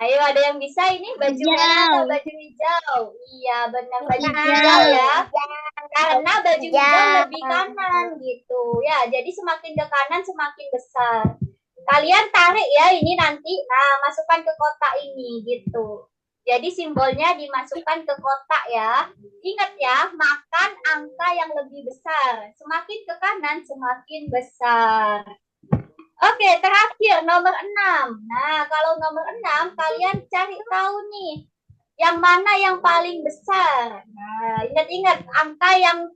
Ayo, ada yang bisa ini? Baju merah atau baju hijau? Iya, benar. Baju hijau ya. Karena baju hijau lebih kanan gitu. Ya, jadi semakin ke kanan semakin besar. Kalian tarik ya ini nanti. Nah, masukkan ke kotak ini gitu. Jadi simbolnya dimasukkan ke kotak ya. Ingat ya, makan angka yang lebih besar. Semakin ke kanan, semakin besar. Oke, terakhir nomor 6. Nah, kalau nomor 6, kalian cari tahu nih, yang mana yang paling besar. Nah, ingat-ingat angka yang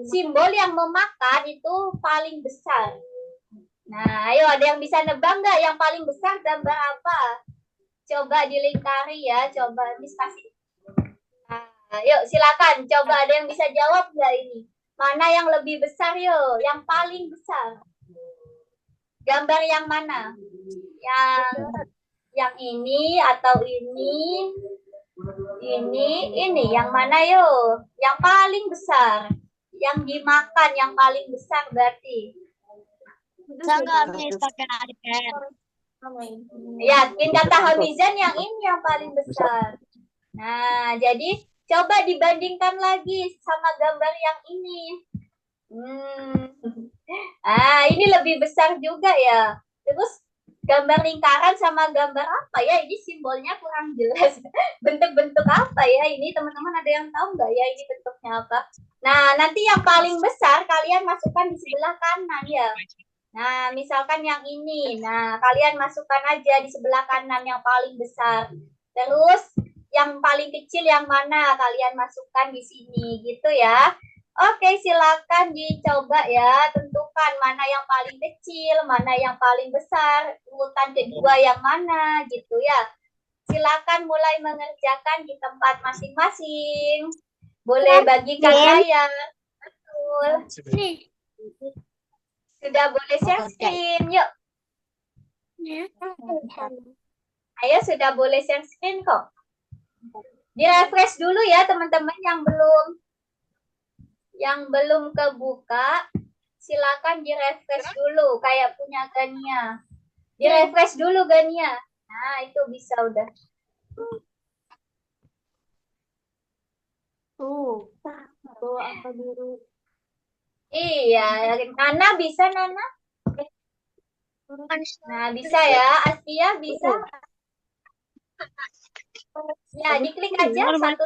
simbol yang memakan itu paling besar. Nah, ayo ada yang bisa nebak nggak yang paling besar gambar apa? Coba dilingkari ya, coba Miss kasih. Nah, yuk silakan, coba ada yang bisa jawab nggak ini? Mana yang lebih besar yuk? Yang paling besar. Gambar yang mana? Yang ini atau ini? Ini yang mana yuk? Yang paling besar. Yang dimakan yang paling besar berarti. Bisa nggak Miss pakai iPad? Yakin kata Hamizan yang ini yang paling besar. Nah, jadi coba dibandingkan lagi sama gambar yang ini. Ini lebih besar juga ya. Terus gambar lingkaran sama gambar apa ya? Ini simbolnya kurang jelas. Bentuk-bentuk apa ya? Ini teman-teman ada yang tahu nggak ya ini bentuknya apa? Nah, nanti yang paling besar kalian masukkan di sebelah kanan ya. Nah, misalkan yang ini. Nah, kalian masukkan aja di sebelah kanan yang paling besar. Terus yang paling kecil yang mana kalian masukkan di sini gitu ya. Oke, silakan dicoba ya. Tentukan mana yang paling kecil, mana yang paling besar, urutan kedua yang mana gitu ya. Silakan mulai mengerjakan di tempat masing-masing. Boleh bagikan layar. Betul. Sudah boleh share screen, yuk. Ayo, sudah boleh share screen kok. Di-refresh dulu ya teman-teman yang belum kebuka. Silakan di-refresh dulu kayak punya Gania. Di-refresh dulu Gania. Nah, itu bisa udah. Bawa apa biru? Iya, Nana bisa Nana? Nah, bisa ya. Astia bisa. Ya, diklik aja 1.8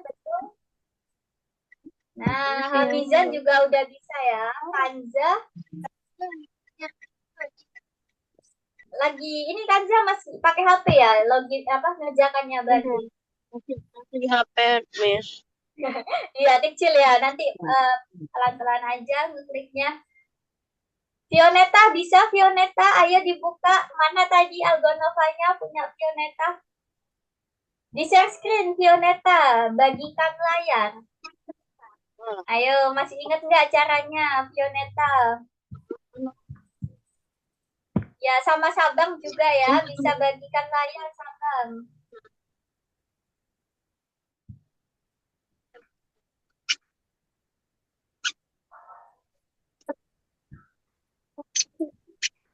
betul. Nah, Hamizan juga udah bisa ya. Kanza lagi ini Kanza masih pakai HP ya? Login ngerjakannya berarti. Di HP, Miss. Iya, kecil ya. Nanti pelan-pelan aja ngekliknya. Fioneta bisa, Fioneta. Ayo dibuka. Mana tadi Algonovanya punya Fioneta? Di share screen, Fioneta. Bagikan layar. Ayo, masih ingat nggak caranya, Fioneta? Ya, sama Sabang juga ya. Bisa bagikan layar, Sabang.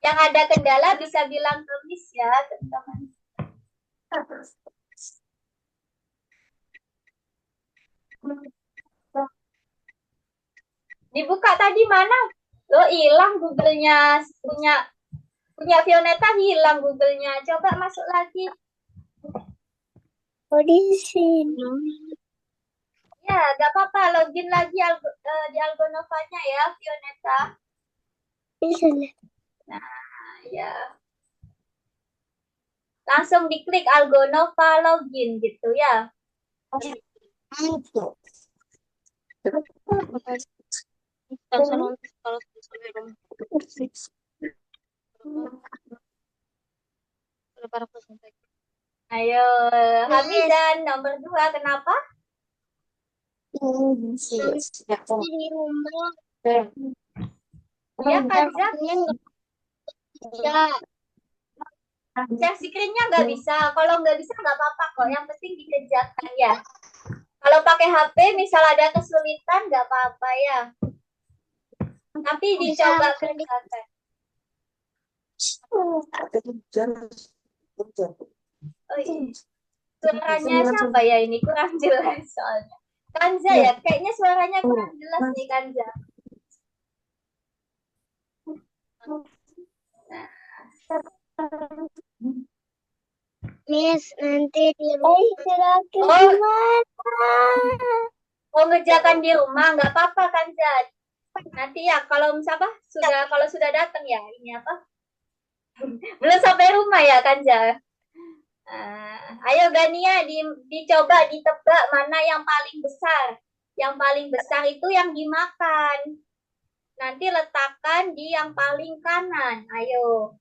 Yang ada kendala bisa bilang ke Miss ya, teman-teman. Dibuka tadi mana? Lo hilang Google-nya punya Fioneta hilang Google-nya. Coba masuk lagi. Oh, di sini. Ya, gak apa-apa. Login lagi di Algonovanya ya, Fioneta. Bisa lihat. Nah, ya. Langsung diklik Algonova login gitu ya. Ayo, Hamizan nomor 2 kenapa? Di rumah. Ya, Kanza. Ya. Share screen-nya nggak bisa. Kalau nggak bisa nggak apa-apa kok. Yang penting dikerjakan ya. Kalau pakai HP, misal ada kesulitan nggak apa-apa ya. Tapi dicoba kerjakan. Oh, iya. Suaranya siapa ya ini? Kurang jelas soalnya. Kanza ya? Kayaknya suaranya kurang jelas nih Kanza. Miss, nanti di rumah Oh, gimana? oh ngerjakan di rumah nggak apa-apa kan Zat. Nanti ya kalau misalnya kalau sudah datang ya ini apa? Belum sampai rumah ya kan Zat. Ayo Gania dicoba ditebak mana yang paling besar. Yang paling besar itu yang dimakan. Nanti letakkan di yang paling kanan. Ayo.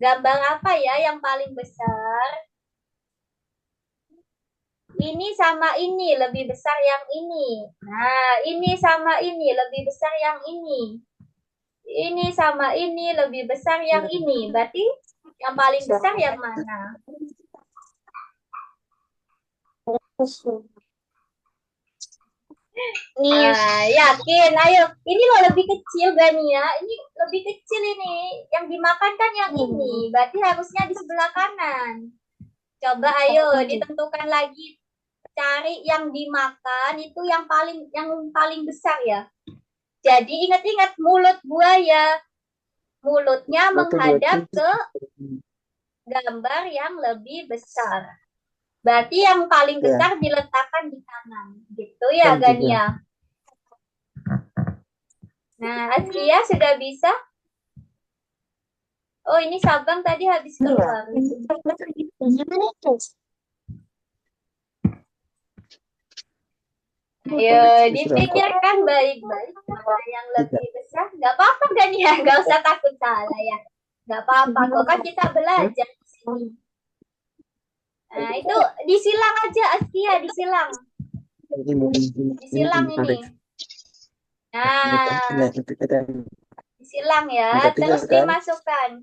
Gambar apa ya yang paling besar? Ini sama ini lebih besar yang ini. Nah, ini sama ini lebih besar yang ini. Ini sama ini lebih besar yang ini. Berarti yang paling besar yang mana? Yakin. Ayo. Ini loh lebih kecil Gania. Ini lebih kecil ini. Yang dimakan kan yang ini. Berarti harusnya di sebelah kanan. Coba ayo ditentukan lagi. Cari yang dimakan itu yang paling besar ya. Jadi ingat-ingat mulut buaya. Mulutnya menghadap ke gambar yang lebih besar. Berarti yang paling besar diletakkan di kanan. Gitu ya Gania. Nah, Askia sudah bisa? Oh, ini Sabang tadi habis keluar. Ayo, dipikirkan baik-baik mana yang lebih besar. Nggak apa-apa kan ya, nggak usah takut salah ya. Nggak apa-apa kok, kan kita belajar di sini. Nah, itu disilang aja Askia, disilang. Disilang ini. Nah, disilang ya, terus dimasukkan.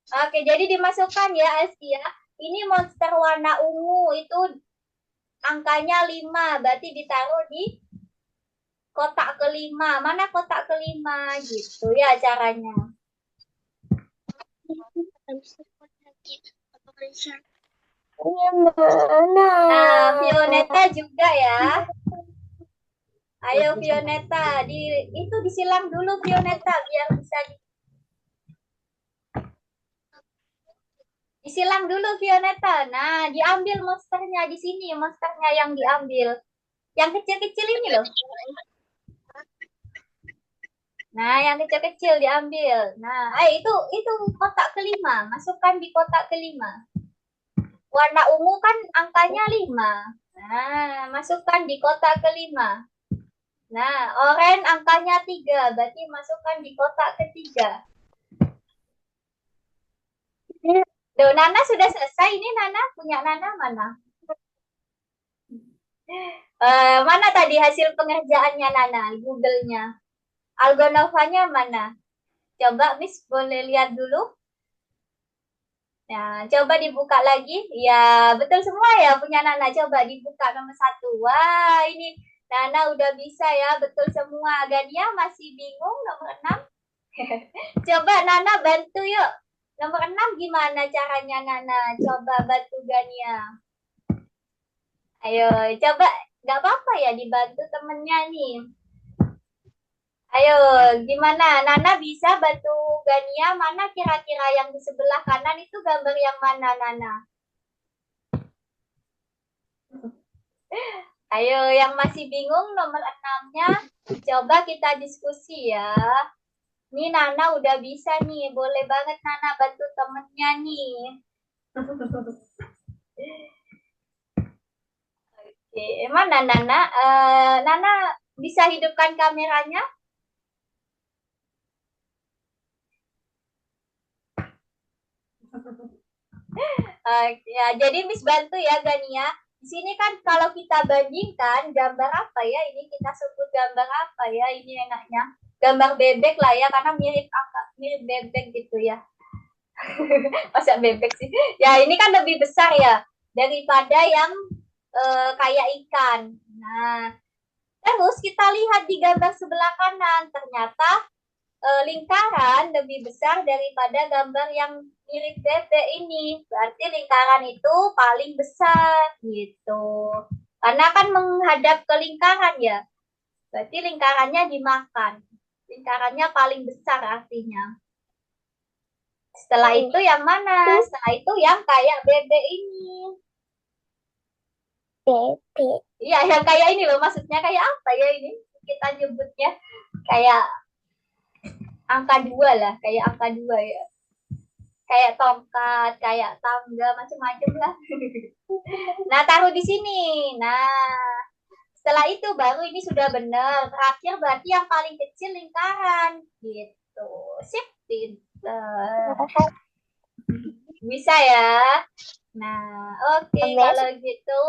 Oke, jadi dimasukkan ya Askia. Ini monster warna ungu itu angkanya 5, berarti ditaruh di kotak kelima. Mana kotak kelima? Gitu ya caranya. Nah, Vioneta juga ya. Ayo Vioneta, itu disilang dulu Vioneta biar bisa disilang dulu Vioneta. Nah, diambil monsternya di sini, monsternya yang diambil. Yang kecil-kecil ini loh. Nah, yang kecil-kecil diambil. Nah, itu kotak kelima. Masukkan di kotak kelima. Warna ungu kan angkanya 5. Nah, masukkan di kotak kelima. Nah, oranye angkanya 3. Berarti masukkan di kotak ketiga. Duh, Nana sudah selesai. Ini Nana, punya Nana mana? Mana tadi hasil pengerjaannya Nana? Google-nya. Algonovanya mana? Coba Miss boleh lihat dulu. Nah, coba dibuka lagi. Ya, betul semua ya punya Nana. Coba dibuka nomor 1. Wah, ini Nana udah bisa ya. Betul semua. Gania masih bingung nomor 6. Coba Nana bantu yuk. Nomor 6 gimana caranya Nana? Coba bantu Gania. Ayo, coba. Gak apa-apa ya dibantu temennya nih. Ayo, gimana? Nana bisa bantu Gania, mana kira-kira yang di sebelah kanan itu gambar yang mana, Nana? Ayo, yang masih bingung nomor 6-nya, coba kita diskusi ya. Nih Nana udah bisa nih, boleh banget Nana bantu temennya nih. Oke, mana Nana? Nana bisa hidupkan kameranya? Ya, jadi Miss bantu ya Gania. Di sini kan kalau kita bandingkan gambar apa ya? Ini kita sebut gambar apa ya? Ini enaknya gambar bebek lah ya, karena mirip bebek gitu ya. Masa bebek sih? Ya ini kan lebih besar ya daripada yang kayak ikan. Nah, terus kita lihat di gambar sebelah kanan, ternyata lingkaran lebih besar daripada gambar yang mirip bebek ini. Berarti lingkaran itu paling besar gitu. Karena kan menghadap ke lingkaran ya. Berarti lingkarannya dimakan. Lingkarannya paling besar artinya. Setelah itu yang mana? Setelah itu yang kayak bebek ini. Bebek. Iya, yang kayak ini loh. Maksudnya kayak apa ya ini? Kita nyebutnya kayak angka 2 lah. Kayak angka 2 ya. Kayak tongkat, kayak tangga, macam-macam lah. Nah, taruh di sini. Nah, setelah itu baru ini sudah benar. Terakhir berarti yang paling kecil lingkaran. Gitu. Sip, pinter. Bisa ya? Nah, oke. Kalau gitu,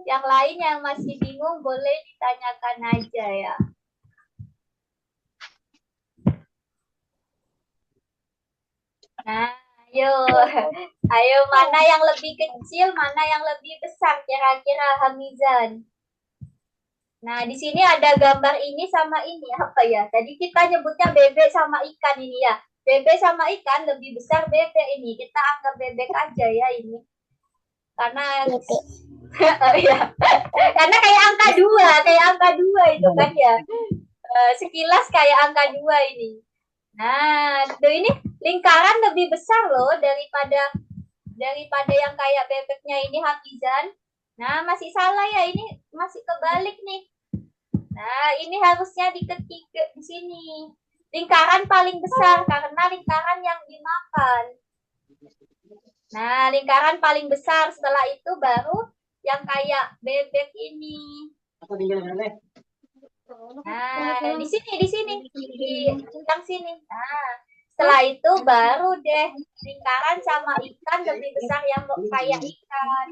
yang lain yang masih bingung boleh ditanyakan aja ya. Nah, ayo mana yang lebih kecil, mana yang lebih besar kira-kira Hamizan. Nah, di sini ada gambar ini sama ini apa ya? Tadi kita nyebutnya bebek sama ikan ini ya. Bebek sama ikan lebih besar bebek ini. Kita anggap bebek aja ya ini. Karena oh, ya. Karena kayak angka 2 itu kan ya. Sekilas kayak angka 2 ini. Nah, tuh ini lingkaran lebih besar loh daripada yang kayak bebeknya ini Hamizan. Nah, masih salah ya, ini masih kebalik nih. Nah, ini harusnya di ketiga di sini. Lingkaran paling besar karena lingkaran yang dimakan. Nah, lingkaran paling besar, setelah itu baru yang kayak bebek ini. Nah, di sini di yang sini. Nah, setelah itu baru deh lingkaran sama ikan lebih besar yang kayak ikan.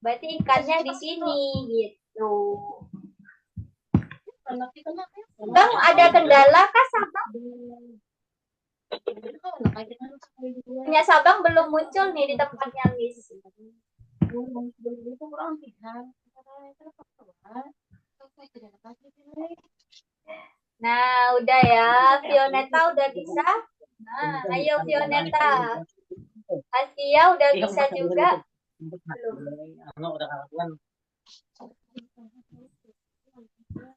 Berarti ikannya di sini gitu. Bang, ada kendala kah Sabang? Punya Sabang belum muncul nih di tempatnya Miss. Nah, udah ya. Fioneta udah bisa. Nah, ayo Fioneta. Asia udah bisa juga. Belum.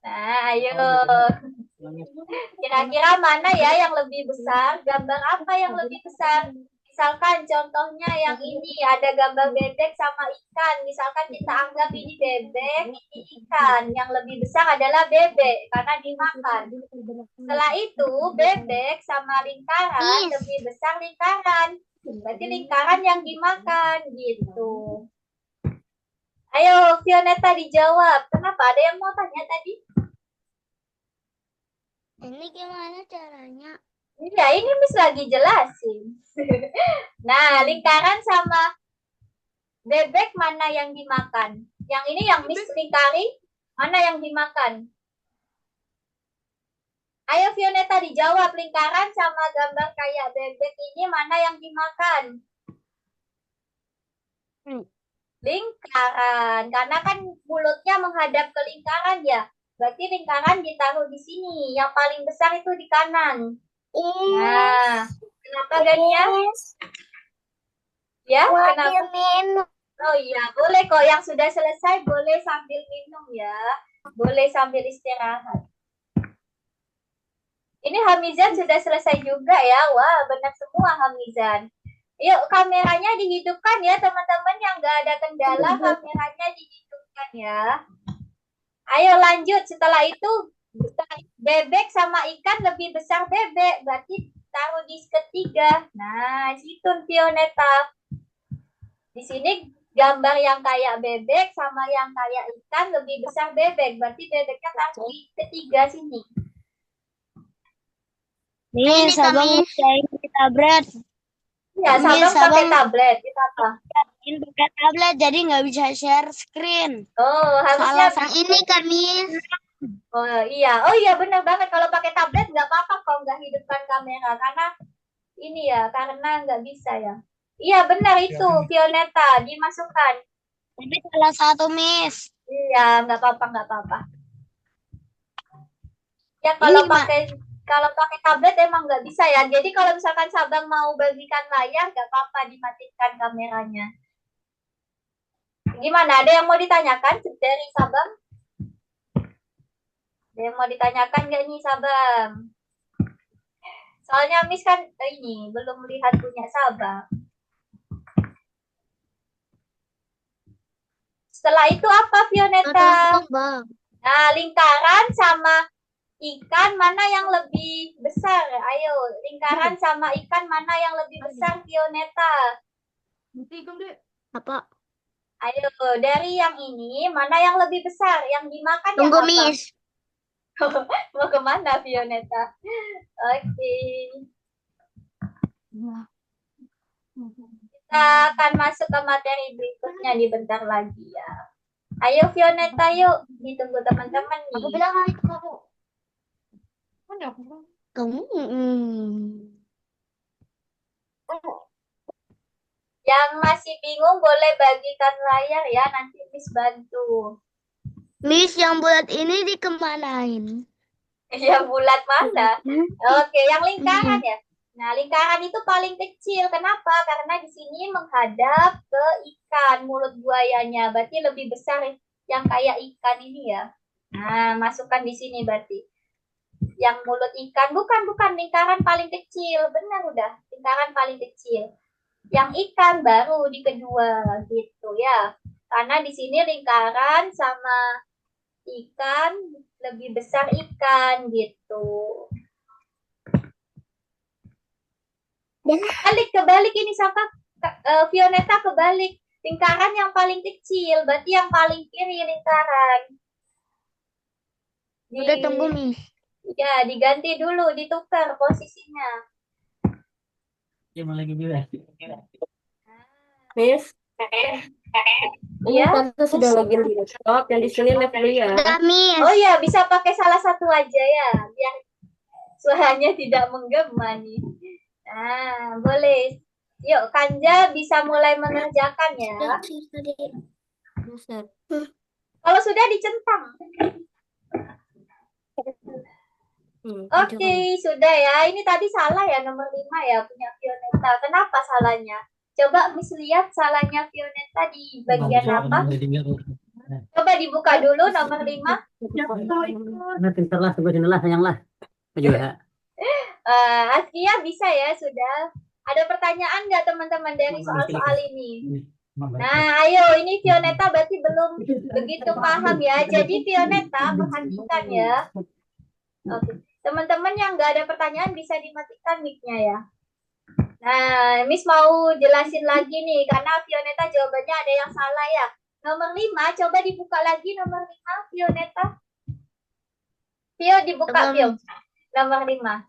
Nah, ayo. Kira-kira mana ya yang lebih besar? Gambar apa yang lebih besar? Misalkan contohnya yang ini ada gambar bebek sama ikan. Misalkan kita anggap ini bebek, ini ikan. Yang lebih besar adalah bebek karena dimakan. Setelah itu bebek sama lingkaran lebih besar lingkaran. Berarti lingkaran yang dimakan gitu. Ayo Fioneta dijawab. Kenapa? Ada yang mau tanya tadi? Ini gimana caranya? Iya, ini Miss lagi jelasin. Nah, lingkaran sama bebek mana yang dimakan? Yang ini yang Miss lingkari, mana yang dimakan? Ayo Fioneta dijawab, lingkaran sama gambar kayak bebek ini mana yang dimakan? Lingkaran, karena kan mulutnya menghadap ke lingkaran ya. Berarti lingkaran ditaruh di sini. Yang paling besar itu di kanan. Nah, kenapa Gania? Ya, kenapa? Oh iya, boleh kok. Yang sudah selesai boleh sambil minum ya. Boleh sambil istirahat. Ini Hamizan sudah selesai juga ya. Wah, benar semua Hamizan. Yuk, kameranya dihidupkan ya teman-teman yang nggak ada kendala. Kameranya dihidupkan ya. Ayo lanjut. Setelah itu bebek sama ikan lebih besar bebek. Berarti taruh di ketiga. Nah, situ Fioneta. Di sini gambar yang kayak bebek sama yang kayak ikan lebih besar bebek. Berarti bebeknya taruh di ketiga sini. Ini Sabang pakai tablet. Ya, Sabang pakai tablet. Itu apa? Ini pakai tablet jadi nggak bisa share screen. Oh, harusnya Salah ini kan Miss. Oh iya benar banget, kalau pakai tablet nggak apa-apa kok nggak hidupkan kamera karena ini ya, karena nggak bisa ya. Iya benar itu Fioneta dimasukkan. Tapi salah satu Miss. Iya nggak apa-apa. Ya kalau pakai tablet emang nggak bisa ya. Jadi kalau misalkan Sabang mau bagikan layar nggak apa-apa dimatikan kameranya. Gimana? Ada yang mau ditanyakan dari Sabang? Ada yang mau ditanyakan nggak nih Sabang? Soalnya Miss kan ini belum lihat punya Sabah. Setelah itu apa, Vioneta? Tolong Bang. Nah, lingkaran sama ikan mana yang lebih besar? Ayo, lingkaran sama ikan mana yang lebih besar, Vioneta? Apa? Ayo, dari yang ini mana yang lebih besar? Yang dimakan yang Tunggu apa? Miss. Mau kemana, Vioneta? Oke. Kita akan masuk ke materi berikutnya di bentar lagi ya. Ayo Vioneta, yuk. Ditunggu teman-teman nih. Aku bilang itu kamu. Kamu. Yang masih bingung boleh bagikan layar ya, nanti Miss bantu. Miss yang bulat ini dikemanain? Yang bulat mana? Oke, yang lingkaran ya. Nah, lingkaran itu paling kecil. Kenapa? Karena di sini menghadap ke ikan, mulut buayanya. Berarti lebih besar yang kayak ikan ini ya. Nah, masukkan di sini berarti. Yang mulut ikan, bukan lingkaran paling kecil. Benar udah, lingkaran paling kecil. Yang ikan baru di kedua gitu ya. Karena di sini lingkaran sama ikan lebih besar ikan gitu. Kebalik ini siapa? Vioneta kebalik. Lingkaran yang paling kecil, berarti yang paling kiri lingkaran. Udah tunggu Miss. Ya, diganti dulu, ditukar posisinya. Gimana lagi juga? Miss, ini Ya. Tante sudah login di laptop, yang di sini live dulu ya. Udah Miss. Oh ya, bisa pakai salah satu aja ya, biar suaranya tidak menggema nih. Nah, boleh. Yuk, Kanja bisa mulai mengerjakan ya. Kalau sudah dicentang. Oke, sudah ya. Ini tadi salah ya, nomor 5 ya, punya Vioneta. Kenapa salahnya? Coba Miss lihat salahnya Vioneta di bagian apa? Coba dibuka dulu nomor 5. Nah, pintarlah, sebelah sinilah, sayanglah. Juga. Askia bisa ya, sudah. Ada pertanyaan nggak teman-teman dari soal-soal ini? Nah, ayo, ini Vioneta berarti belum begitu paham ya. Jadi Vioneta perhatikan ya. Oke. Teman-teman yang nggak ada pertanyaan bisa dimatikan mic-nya ya. Nah, Miss mau jelasin lagi nih, karena Vioneta jawabannya ada yang salah ya. Nomor 5, coba dibuka lagi nomor 5, Vioneta. Vio, dibuka, Vio. Nomor 5.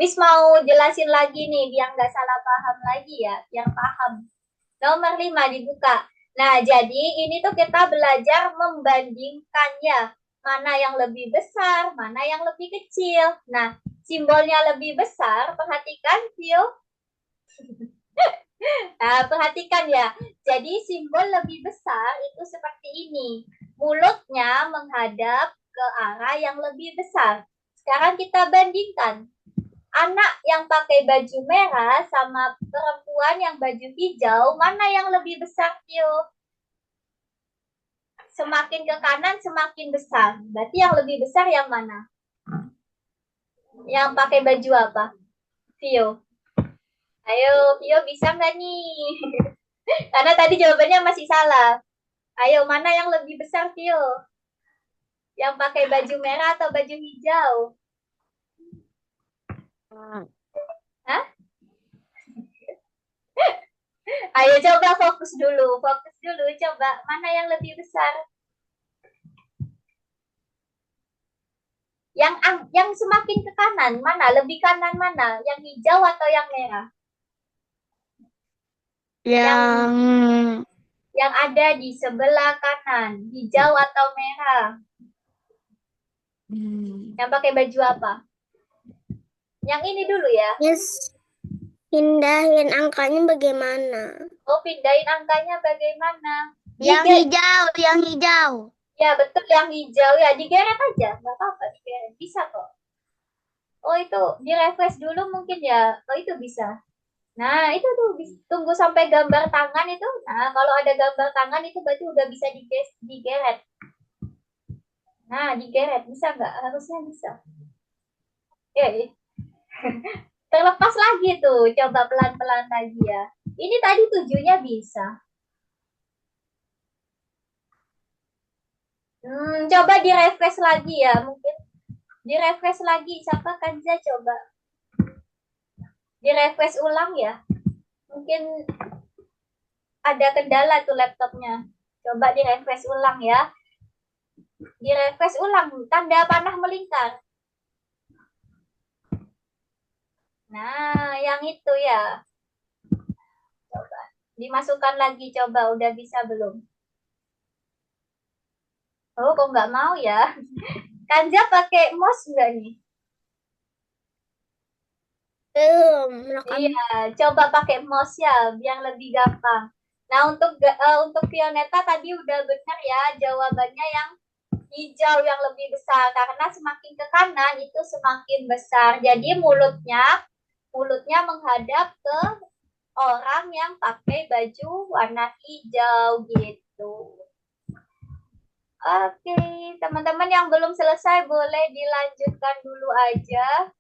Miss mau jelasin lagi nih, biar nggak salah paham lagi ya, biar paham. Nomor 5 dibuka. Nah, jadi ini tuh kita belajar membandingkannya. Mana yang lebih besar, mana yang lebih kecil. Nah, simbolnya lebih besar, perhatikan, Vio. Nah, perhatikan ya. Jadi simbol lebih besar itu seperti ini. Mulutnya menghadap ke arah yang lebih besar. Sekarang kita bandingkan. Anak yang pakai baju merah sama perempuan yang baju hijau, mana yang lebih besar, Vio? Semakin ke kanan, semakin besar. Berarti yang lebih besar yang mana? Yang pakai baju apa? Vio. Ayo, Vio bisa nggak nih? Karena tadi jawabannya masih salah. Ayo, mana yang lebih besar, Vio? Yang pakai baju merah atau baju hijau? Hah? Ayo coba fokus dulu. Coba mana yang lebih besar? Yang semakin ke kanan mana? Lebih kanan mana? Yang hijau atau yang merah? Yang ada di sebelah kanan, hijau atau merah? Yang pakai baju apa? Yang ini dulu ya. Yes. Pindahin angkanya bagaimana? Oh, pindahin angkanya bagaimana? Yang hijau. Ya, betul, yang hijau ya. Digeret aja, nggak apa-apa, digeret. Bisa kok. Oh, itu di-refresh dulu mungkin ya. Oh, itu bisa. Nah, itu tuh tunggu sampai gambar tangan itu. Nah, kalau ada gambar tangan itu berarti udah bisa digeret. Nah, digeret. Bisa nggak? Harusnya bisa. Ya, Terlepas lagi tuh, coba pelan-pelan lagi ya. Ini tadi 7-nya bisa. Coba di-refresh lagi ya, mungkin di-refresh lagi. Siapa Kanza coba di-refresh ulang ya. Mungkin ada kendala tuh laptopnya. Coba di-refresh ulang ya. Di-refresh ulang, tanda panah melingkar. Nah, yang itu ya. Coba dimasukkan lagi, coba udah bisa belum? Oh, kok nggak mau ya? Kanja pakai mouse nggak nih? Iya, coba pakai mouse ya, biar lebih gampang. Nah, untuk Vioneta tadi udah benar ya, jawabannya yang hijau yang lebih besar karena semakin ke kanan itu semakin besar. Jadi mulutnya menghadap ke orang yang pakai baju warna hijau gitu. Oke, teman-teman yang belum selesai boleh dilanjutkan dulu aja.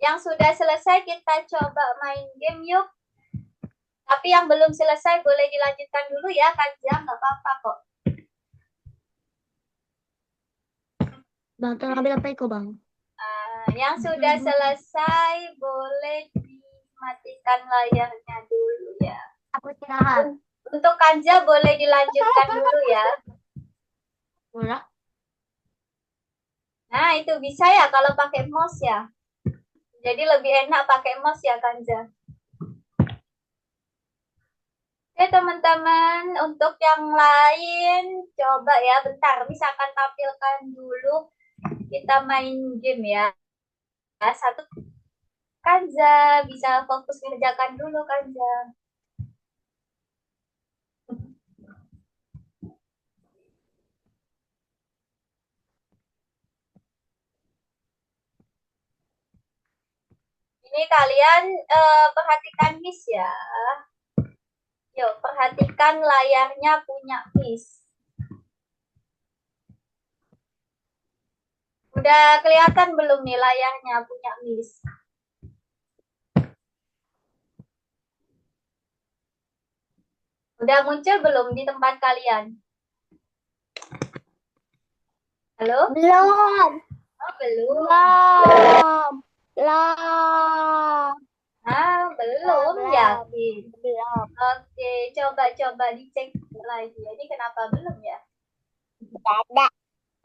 Yang sudah selesai kita coba main game yuk. Tapi yang belum selesai boleh dilanjutkan dulu ya, Kanjang, nggak apa-apa kok. Bang, tolong ambil apa itu, Bang? Yang sudah selesai boleh dimatikan layarnya dulu ya. Aku istirahat. Untuk Kanja boleh dilanjutkan dulu ya. Boleh. Nah, itu bisa ya kalau pakai mouse ya. Jadi lebih enak pakai mouse ya, Kanja. Oke, teman-teman, untuk yang lain coba ya bentar, misalkan tampilkan dulu kita main game ya. Satu Kanja bisa fokus kerjakan dulu Kanja. Ini kalian perhatikan Miss ya. Yuk, perhatikan layarnya punya Miss. Udah kelihatan belum nih layarnya punya Miss? Udah muncul belum di tempat kalian? Halo? Belum. Oh, belum. Belum. Belum Belum. yakin. Belum. Oke, coba dicek lagi. Ini kenapa belum ya? Ada.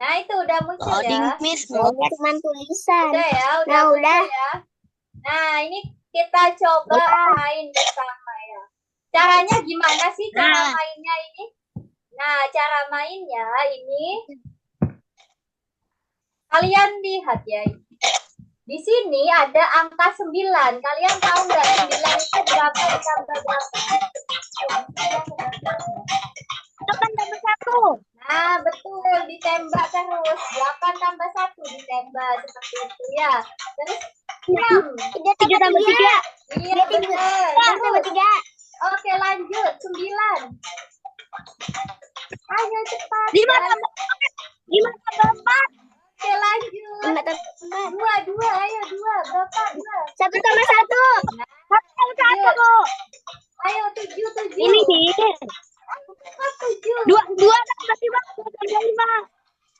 Nah, itu udah muncul ya. Miss. Cuma tulisan. Udah ya, Nah, muncul udah. ya. Nah, ini kita coba main bersama ya. Caranya gimana sih cara mainnya ini? Nah, cara mainnya ini kalian lihat ya. Di sini ada angka 9. Kalian tahu nggak 9 itu berapa ditambah berapa? 8 tambah 1. Nah, betul, ditembak terus. 8 tambah 1 ditembak seperti itu ya. Terus 6. 3 tambah 3. Iya, benar. 4 tambah 3. Oke, lanjut. 9. Ayo cepat. 5 tambah 4. Oke, lanjut. 5 tambah 4. 2. Ayo 2. Berapa? 2. 1 tambah 1. 1 tambah 1. Ayo 7. Ini sih. 7. 2 tambah 5.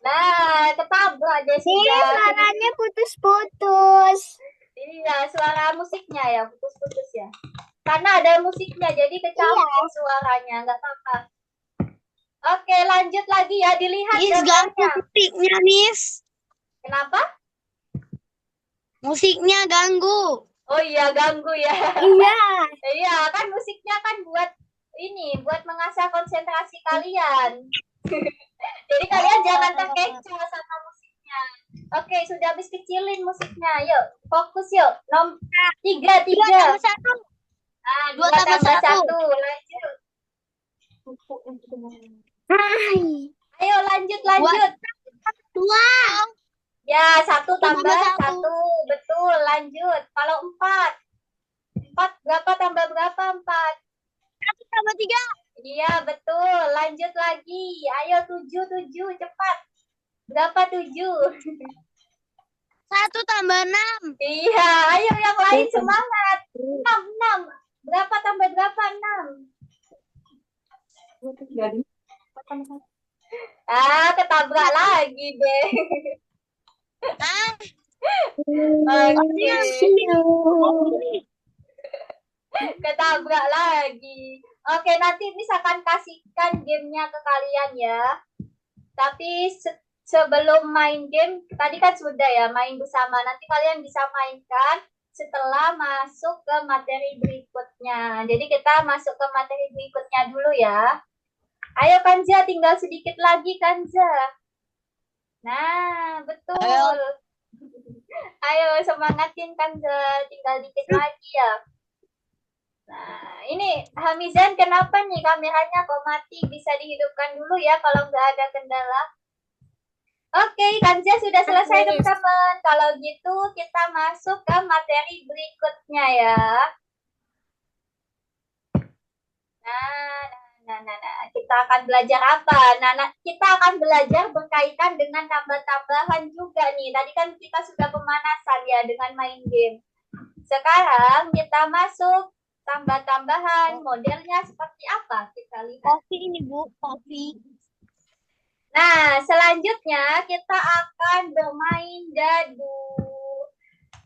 Nah, ketabrak deh Ini sudah. suaranya putus-putus. Iya, suara musiknya ya, putus-putus ya. Karena ada musiknya, jadi kecampur suaranya, nggak apa-apa. Oke, lanjut lagi ya, dilihat gambarnya. Musiknya, Miss. Kenapa? Musiknya ganggu. Oh iya, ganggu ya. Iya. Iya, kan musiknya kan buat mengasah konsentrasi kalian. Jadi kalian jangan terkecoh sama musiknya. Oke, sudah habis kecilin musiknya. Yuk, fokus yuk. Nomor 3. 2 tambah 1. Ah, 2 2 tambah tambah 1. 1. Lanjut. Hai. Ayo lanjut. 2. Ya, 1 tambah tambah 1. Betul, lanjut. Kalau 4. 4 berapa tambah berapa? 4. 1 tambah 3. Iya, betul. Lanjut lagi. Ayo 7, cepat. Berapa 7? 1 tambah 6. Iya, ayo yang lain semangat. 6. Berapa tambah berapa? 6. Jadi Ketabrak lagi deh. Oke, ketabrak lagi. Oke, nanti misalkan kasihkan gamenya ke kalian ya. Tapi sebelum main game, tadi kan sudah ya main bersama. Nanti kalian bisa mainkan setelah masuk ke materi berikutnya. Jadi kita masuk ke materi berikutnya dulu ya. Ayo Kanza, tinggal sedikit lagi Kanza. Nah, betul. Ayo semangatin Kanza, tinggal dikit lagi ya. Nah, ini Hamizan kenapa nih kameranya kok mati? Bisa dihidupkan dulu ya kalau nggak ada kendala. Oke, Kanza sudah selesai teman-teman. Kalau gitu kita masuk ke materi berikutnya ya. Nah, kita akan belajar apa? Kita akan belajar berkaitan dengan tambah-tambahan juga nih. Tadi kan kita sudah pemanasan ya dengan main game. Sekarang kita masuk tambah-tambahan. Modelnya seperti apa? Kita lihat. Kopi ini, Bu. Kopi. Nah, selanjutnya kita akan bermain dadu.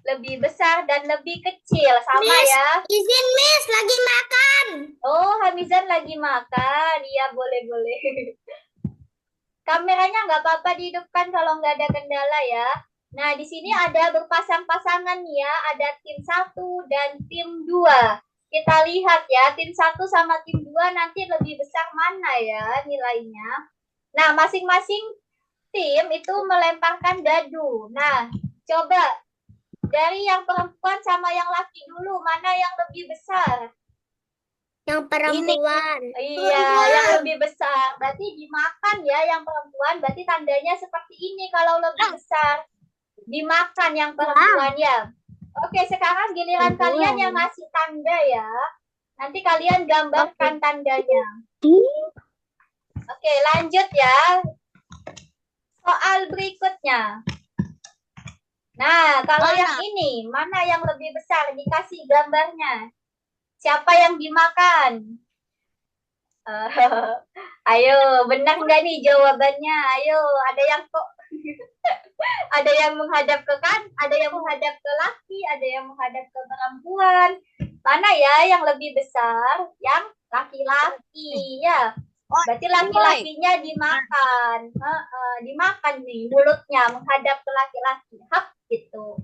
Lebih besar dan lebih kecil. Sama ya. Izin, Miss. Lagi makan. Oh, Hamizan lagi makan. Iya, boleh-boleh. Kameranya nggak apa-apa dihidupkan kalau nggak ada kendala ya. Nah, di sini ada berpasang-pasangan nih ya. Ada tim 1 dan tim 2. Kita lihat ya, tim 1 sama tim 2 nanti lebih besar mana ya nilainya. Nah, masing-masing tim itu melemparkan dadu. Nah, coba dari yang perempuan sama yang laki dulu, mana yang lebih besar? Yang perempuan. Iya, yang lebih besar. Berarti dimakan ya yang perempuan. Berarti tandanya seperti ini kalau lebih besar. Dimakan yang perempuan ya. Oke, sekarang giliran kalian yang ngasih tanda ya. Nanti kalian gambarkan tandanya. Oke, lanjut ya. Soal berikutnya. Nah, kalau yang ini, mana yang lebih besar? Dikasih gambarnya. Siapa yang dimakan? Ayo, benar nggak nih jawabannya? Ayo, ada yang kok ada yang menghadap ke ada yang menghadap ke laki, ada yang menghadap ke perempuan. Mana ya yang lebih besar? Yang laki-laki ya. Berarti laki-lakinya dimakan. Dimakan nih mulutnya menghadap ke laki-laki. Hap gitu.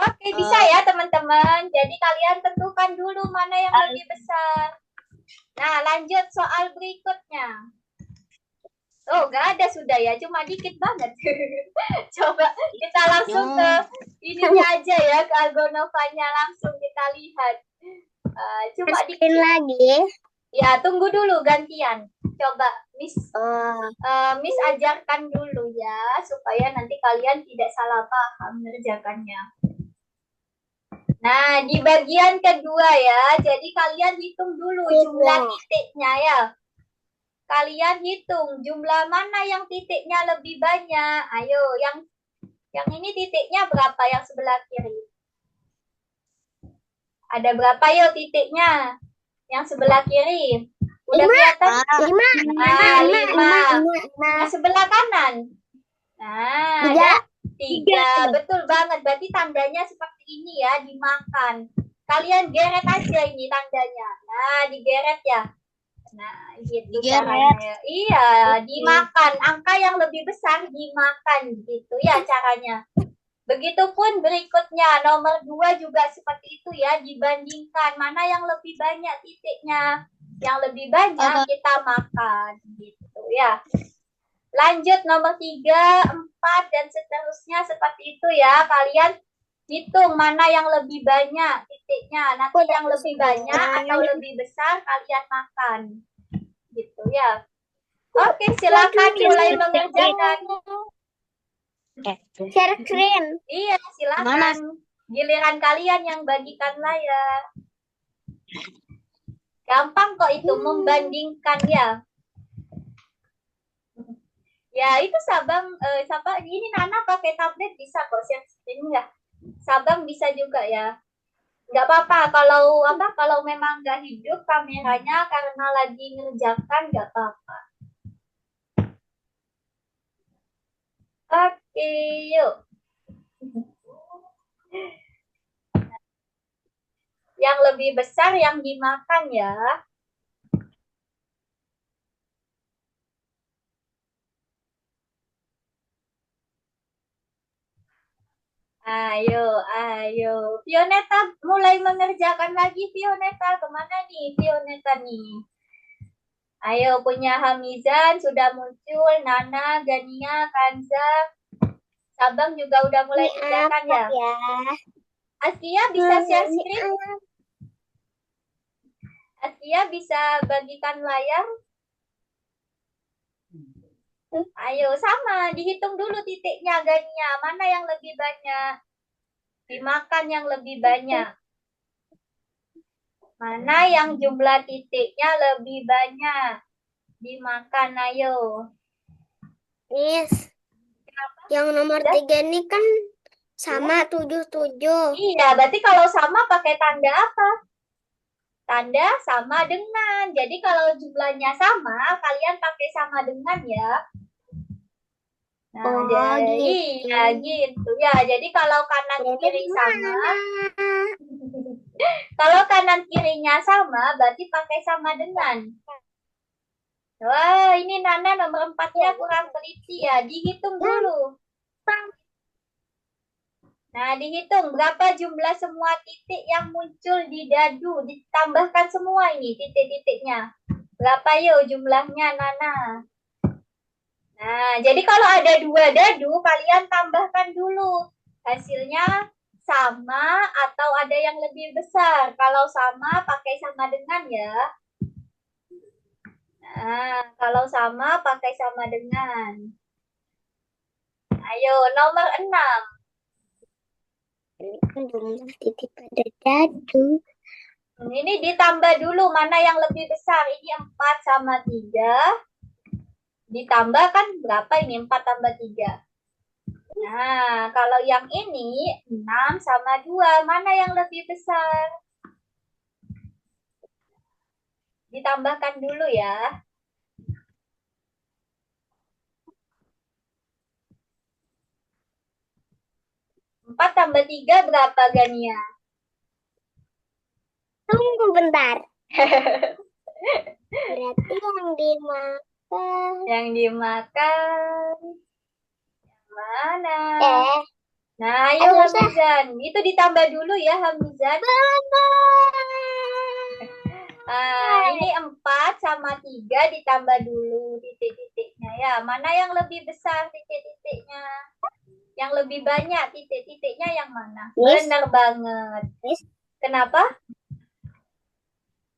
Oke, bisa ya teman-teman. Jadi kalian tentukan dulu mana yang lebih besar. Nah, lanjut soal berikutnya. Oh, nggak ada sudah ya, cuma dikit banget. Coba kita langsung ke ininya aja ya, ke Algonovanya langsung kita lihat. Cuma dikit lagi. Ya, tunggu dulu gantian. Coba Miss ajarkan dulu ya, supaya nanti kalian tidak salah paham mengerjakannya. Nah, di bagian kedua ya, jadi kalian hitung dulu jumlah titiknya ya. Kalian hitung jumlah mana yang titiknya lebih banyak. Ayo, yang ini titiknya berapa yang sebelah kiri? Ada berapa yuk titiknya? Yang sebelah kiri. Udah kelihatan? 5. Yang sebelah kanan. Nah, ada 3. Betul banget. Berarti tandanya seperti ini ya, dimakan. Kalian geret aja ini tandanya. Nah, digeret ya. Nah, gitu caranya. Iya, dimakan. Angka yang lebih besar dimakan gitu ya caranya. Begitupun berikutnya, nomor 2 juga seperti itu ya, dibandingkan mana yang lebih banyak titiknya. Yang lebih banyak kita makan gitu ya. Lanjut nomor 3, 4 dan seterusnya seperti itu ya. Kalian hitung mana yang lebih banyak titiknya. Nanti yang lebih banyak atau lebih besar kalian makan. Gitu ya. Oke, silakan mulai mengerjakan. Share screen. Iya, silakan. Giliran kalian yang bagikan layar. Gampang kok itu membandingkan ya. Ya, itu Sabang, ini Nana pakai tablet bisa kok share screen nggak? Sabang bisa juga ya. Nggak apa-apa kalau memang nggak hidup kameranya karena lagi ngerjakan nggak apa-apa. Oke, yuk. Yang lebih besar yang dimakan ya. Ayo. Vioneta mulai mengerjakan lagi, Vioneta. Kemana nih, Vioneta nih? Ayo, punya Hamizan sudah muncul, Nana, Gania, Kanza. Sabang juga udah mulai kerjakan ya. Askia bisa share screen? Askia bisa bagikan layar? Ayo, sama. Dihitung dulu titiknya, Gania. Mana yang lebih banyak? Dimakan yang lebih banyak. Mana yang jumlah titiknya lebih banyak? Dimakan, ayo. Miss, yang nomor 3 ini kan sama 77. Iya, berarti kalau sama pakai tanda apa? Tanda sama dengan. Jadi kalau jumlahnya sama, kalian pakai sama dengan ya. Nah, gitu. iya gitu ya. Jadi kalau kanan kiri sama, kalau kanan kirinya sama, berarti pakai sama dengan. Wah, ini Nana nomor 4-nya kurang teliti ya. Dihitung dulu. Nah, dihitung berapa jumlah semua titik yang muncul di dadu. Ditambahkan semua ini titik-titiknya. Berapa yuk jumlahnya, Nana? Nah, jadi kalau ada 2 dadu, kalian tambahkan dulu. Hasilnya sama atau ada yang lebih besar. Kalau sama, pakai sama dengan ya. Nah, kalau sama, pakai sama dengan. Ayo, nomor 6. Jumlah titik pada dadu. Ini ditambah dulu mana yang lebih besar. Ini 4 sama 3. Ditambah kan berapa ini? 4 tambah 3. Nah, kalau yang ini 6 sama 2. Mana yang lebih besar? Ditambahkan dulu ya. 4 tambah 3 berapa, Gania? Tunggu bentar. Berarti yang dimakan. Yang dimakan. Yang mana? Nah, ayo Hamizan. Itu ditambah dulu ya, Hamizan. Ini 4 sama 3 ditambah dulu titik-titiknya ya. Mana yang lebih besar titik-titiknya? Yang lebih banyak titik-titiknya yang mana? Miss. Benar banget. Miss. Kenapa?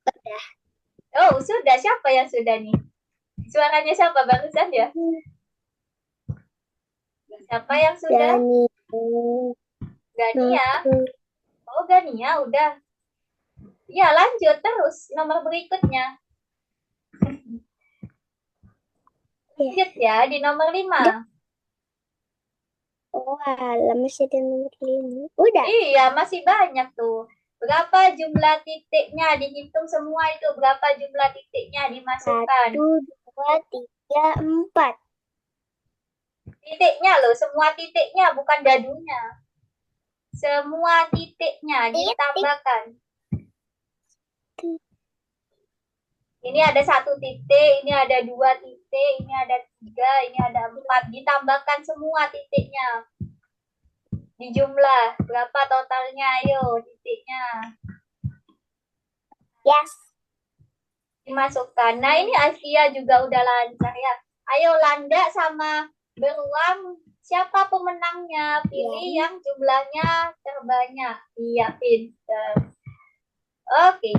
Sudah. Oh, sudah. Siapa yang sudah nih? Suaranya siapa barusan ya? Siapa yang sudah? Gania. Oh, Gania udah. Ya, lanjut terus nomor berikutnya. Lanjut ya, di nomor 5. Oh, masih ada nomor 5. Udah. Iya, masih banyak tuh. Berapa jumlah titiknya? Dihitung semua itu. Berapa jumlah titiknya dimasukkan? 1, 2, 3, 4. Titiknya loh, semua titiknya, bukan dadunya. Semua titiknya ditambahkan. Ini ada 1 titik, ini ada 2 titik, ini ada 3, ini ada 4. Ditambahkan semua titiknya. Dijumlah. Berapa totalnya? Ayo, titiknya. Yes. Dimasukkan. Nah, ini Askia juga udah lancar ya. Ayo, Landa sama Beruang. Siapa pemenangnya? Pilih yang jumlahnya terbanyak. Iya, pinter. Oke.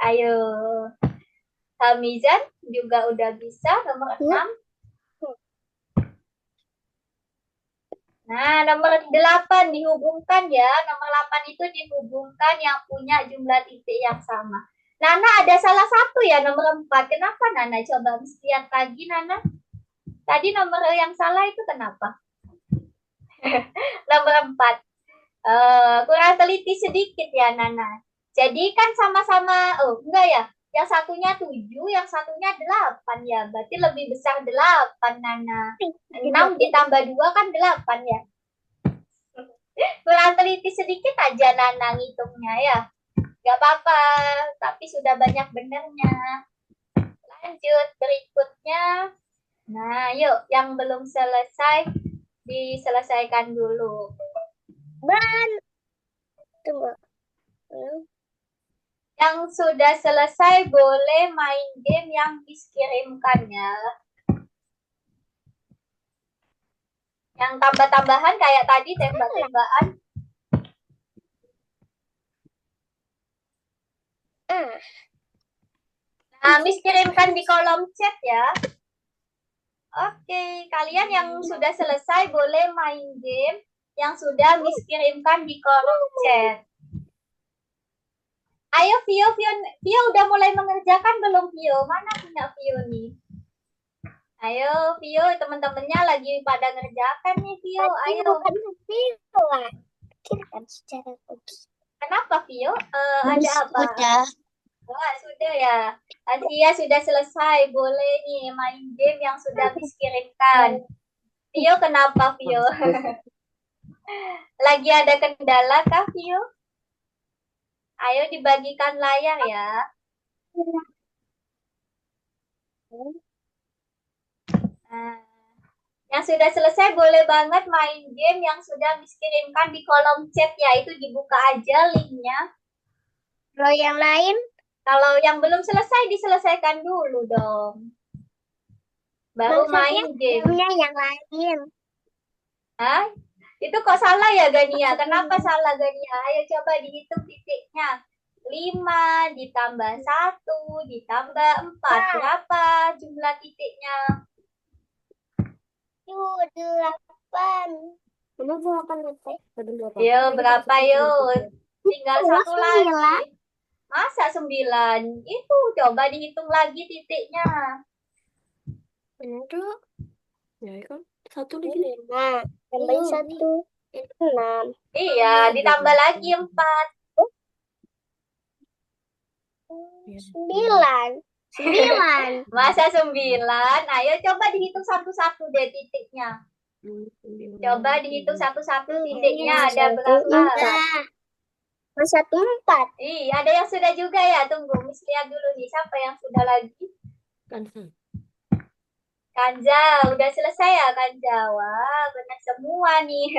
Ayo. Hamizan juga udah bisa nomor 6. Nah, nomor 8 dihubungkan ya. Nomor 8 itu dihubungkan yang punya jumlah titik yang sama. Nana ada salah satu ya nomor 4. Kenapa Nana? Coba lihat lagi Nana. Tadi nomor yang salah itu kenapa? Nomor 4. Kurang teliti sedikit ya, Nana. Jadi kan sama-sama, oh enggak ya, yang satunya 7, yang satunya 8 ya. Berarti lebih besar 8, Nana. 6 ditambah 2 kan 8 ya. Kurang teliti sedikit aja Nana ngitungnya ya. Gak apa-apa, tapi sudah banyak benernya. Lanjut berikutnya. Nah, yuk yang belum selesai diselesaikan dulu. Tunggu. Yang sudah selesai boleh main game yang dikirimkan ya. Yang tambah-tambahan kayak tadi tembak-tembakan. Nah, Miss kirimkan di kolom chat ya. Oke, kalian yang sudah selesai boleh main game yang sudah Miss kirimkan di kolom chat. Ayo Vio udah mulai mengerjakan belum Vio? Mana punya Vio nih? Ayo Vio, teman-temannya lagi pada ngerjakan nih Vio. Ayo. Kenapa Vio? Ada apa? Wah, sudah ya. Asia sudah selesai. Boleh nih main game yang sudah Miss kirimkan. Vio, kenapa Vio? Lagi ada kendala kah Vio? Ayo dibagikan layar ya. Nah, yang sudah selesai boleh banget main game yang sudah Miss kirimkan di kolom chat ya. Itu dibuka aja linknya. Kalau yang lain? Kalau yang belum selesai diselesaikan dulu dong. Baru main game. Yang lain. Hah? Itu kok salah ya Gania? Kenapa salah Gania? Ayo coba dihitung titiknya. 5 ditambah 1 ditambah 4. Berapa jumlah titiknya? 8. Yo, berapa yuk? Tinggal satu lagi. Masa 9? Itu coba dihitung lagi titiknya. Bener. Ya kan? 1 di sini. Tambah 1. 6. Iya, ditambah lagi 4. 9. 9. Masa 9? Ayo coba dihitung satu-satu deh titiknya. Coba dihitung satu-satu titiknya ada berapa? 1, 4. Ih, ada yang sudah juga ya. Tunggu, Miss lihat dulu nih. Siapa yang sudah lagi? Kanja, udah selesai ya Kanja? Wah, benar semua nih.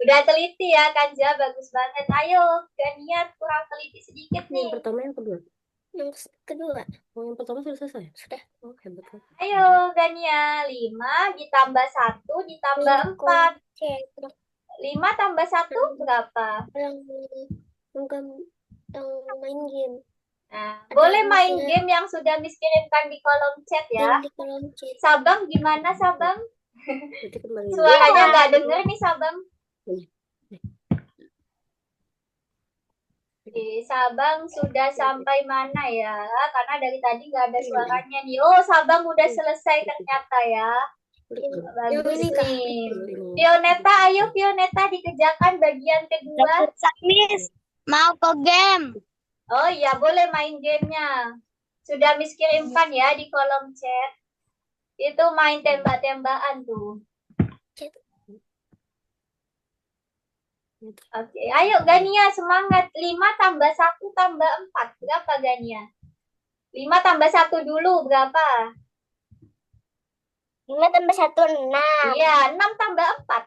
Udah teliti ya Kanja, bagus banget. Ayo, Gania kurang teliti sedikit nih. Yang pertama, yang kedua. Yang kedua. Oh, yang pertama sudah selesai. Sudah. Oh, hebat. Ayo, Gania. 5 ditambah 1 ditambah 4. 5 tambah 1 berapa? Yang main game. Nah, boleh main game yang sudah Miss kirimkan di kolom chat ya. Di kolom chat. Sabang gimana Sabang? Nanti kembali. Suaranya nggak denger nih Sabang. Oke, Sabang sudah sampai mana ya? Karena dari tadi nggak ada suaranya nih. Oh, Sabang udah selesai ternyata ya. Bagus nih. Pioneta, ayo Pioneta dikerjakan bagian kedua. Miss, mau ke game. Oh iya, boleh main gamenya. Sudah Miss kirimkan ya di kolom chat. Itu main tembak-tembakan tuh. Oke, ayo Gania semangat. 5 tambah 1 tambah 4. Berapa Gania? 5 tambah 1 dulu berapa? 5 tambah 1, 6. Iya, 6 tambah 4.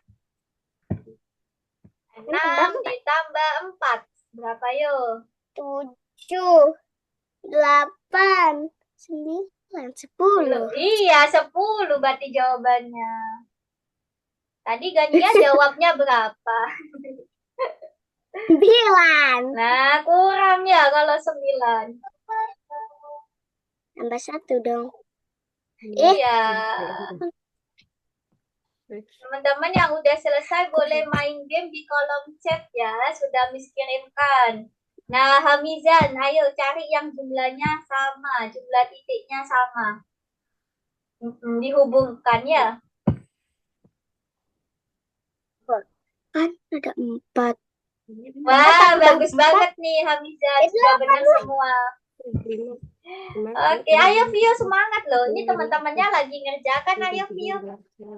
6 ditambah 4. Berapa yuk? 7, 8, 9, 10. Iya, 10 berarti jawabannya. Tadi Gania jawabnya berapa? 9. Nah, kurang ya kalau 9. Tambah 1 dong. Iya. Teman-teman yang udah selesai boleh main game di kolom chat ya. Sudah Miss kirimkan. Nah, Hamizan, ayo cari yang jumlahnya sama. Jumlah titiknya sama. Dihubungkan ya. Kan ada 4. Wah, bagus banget nih Hamiza, sudah benar semua. Oke, ayo Vio semangat loh. Ini teman-temannya lagi ngerjakan, ayo Vio.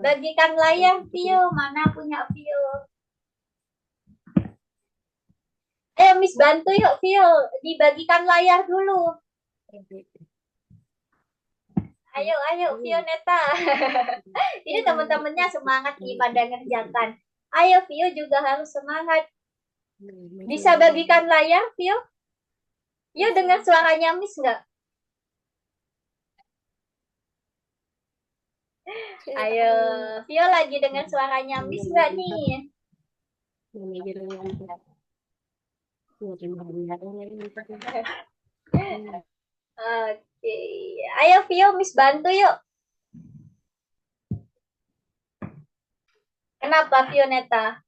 Bagikan layar Vio, mana punya Vio. Ayo Miss bantu yuk Vio, dibagikan layar dulu. Ayo Vioneta. Ini teman-temannya semangat nih pada ngerjakan. Ayo Vio juga harus semangat. Bisa bagikan layar Vio? Vio dengar suaranya Miss nggak? Ayo, Vio lagi dengar suaranya Miss nggak nih? Oke, ayo Vio Miss bantu yuk. Kenapa Vioneta?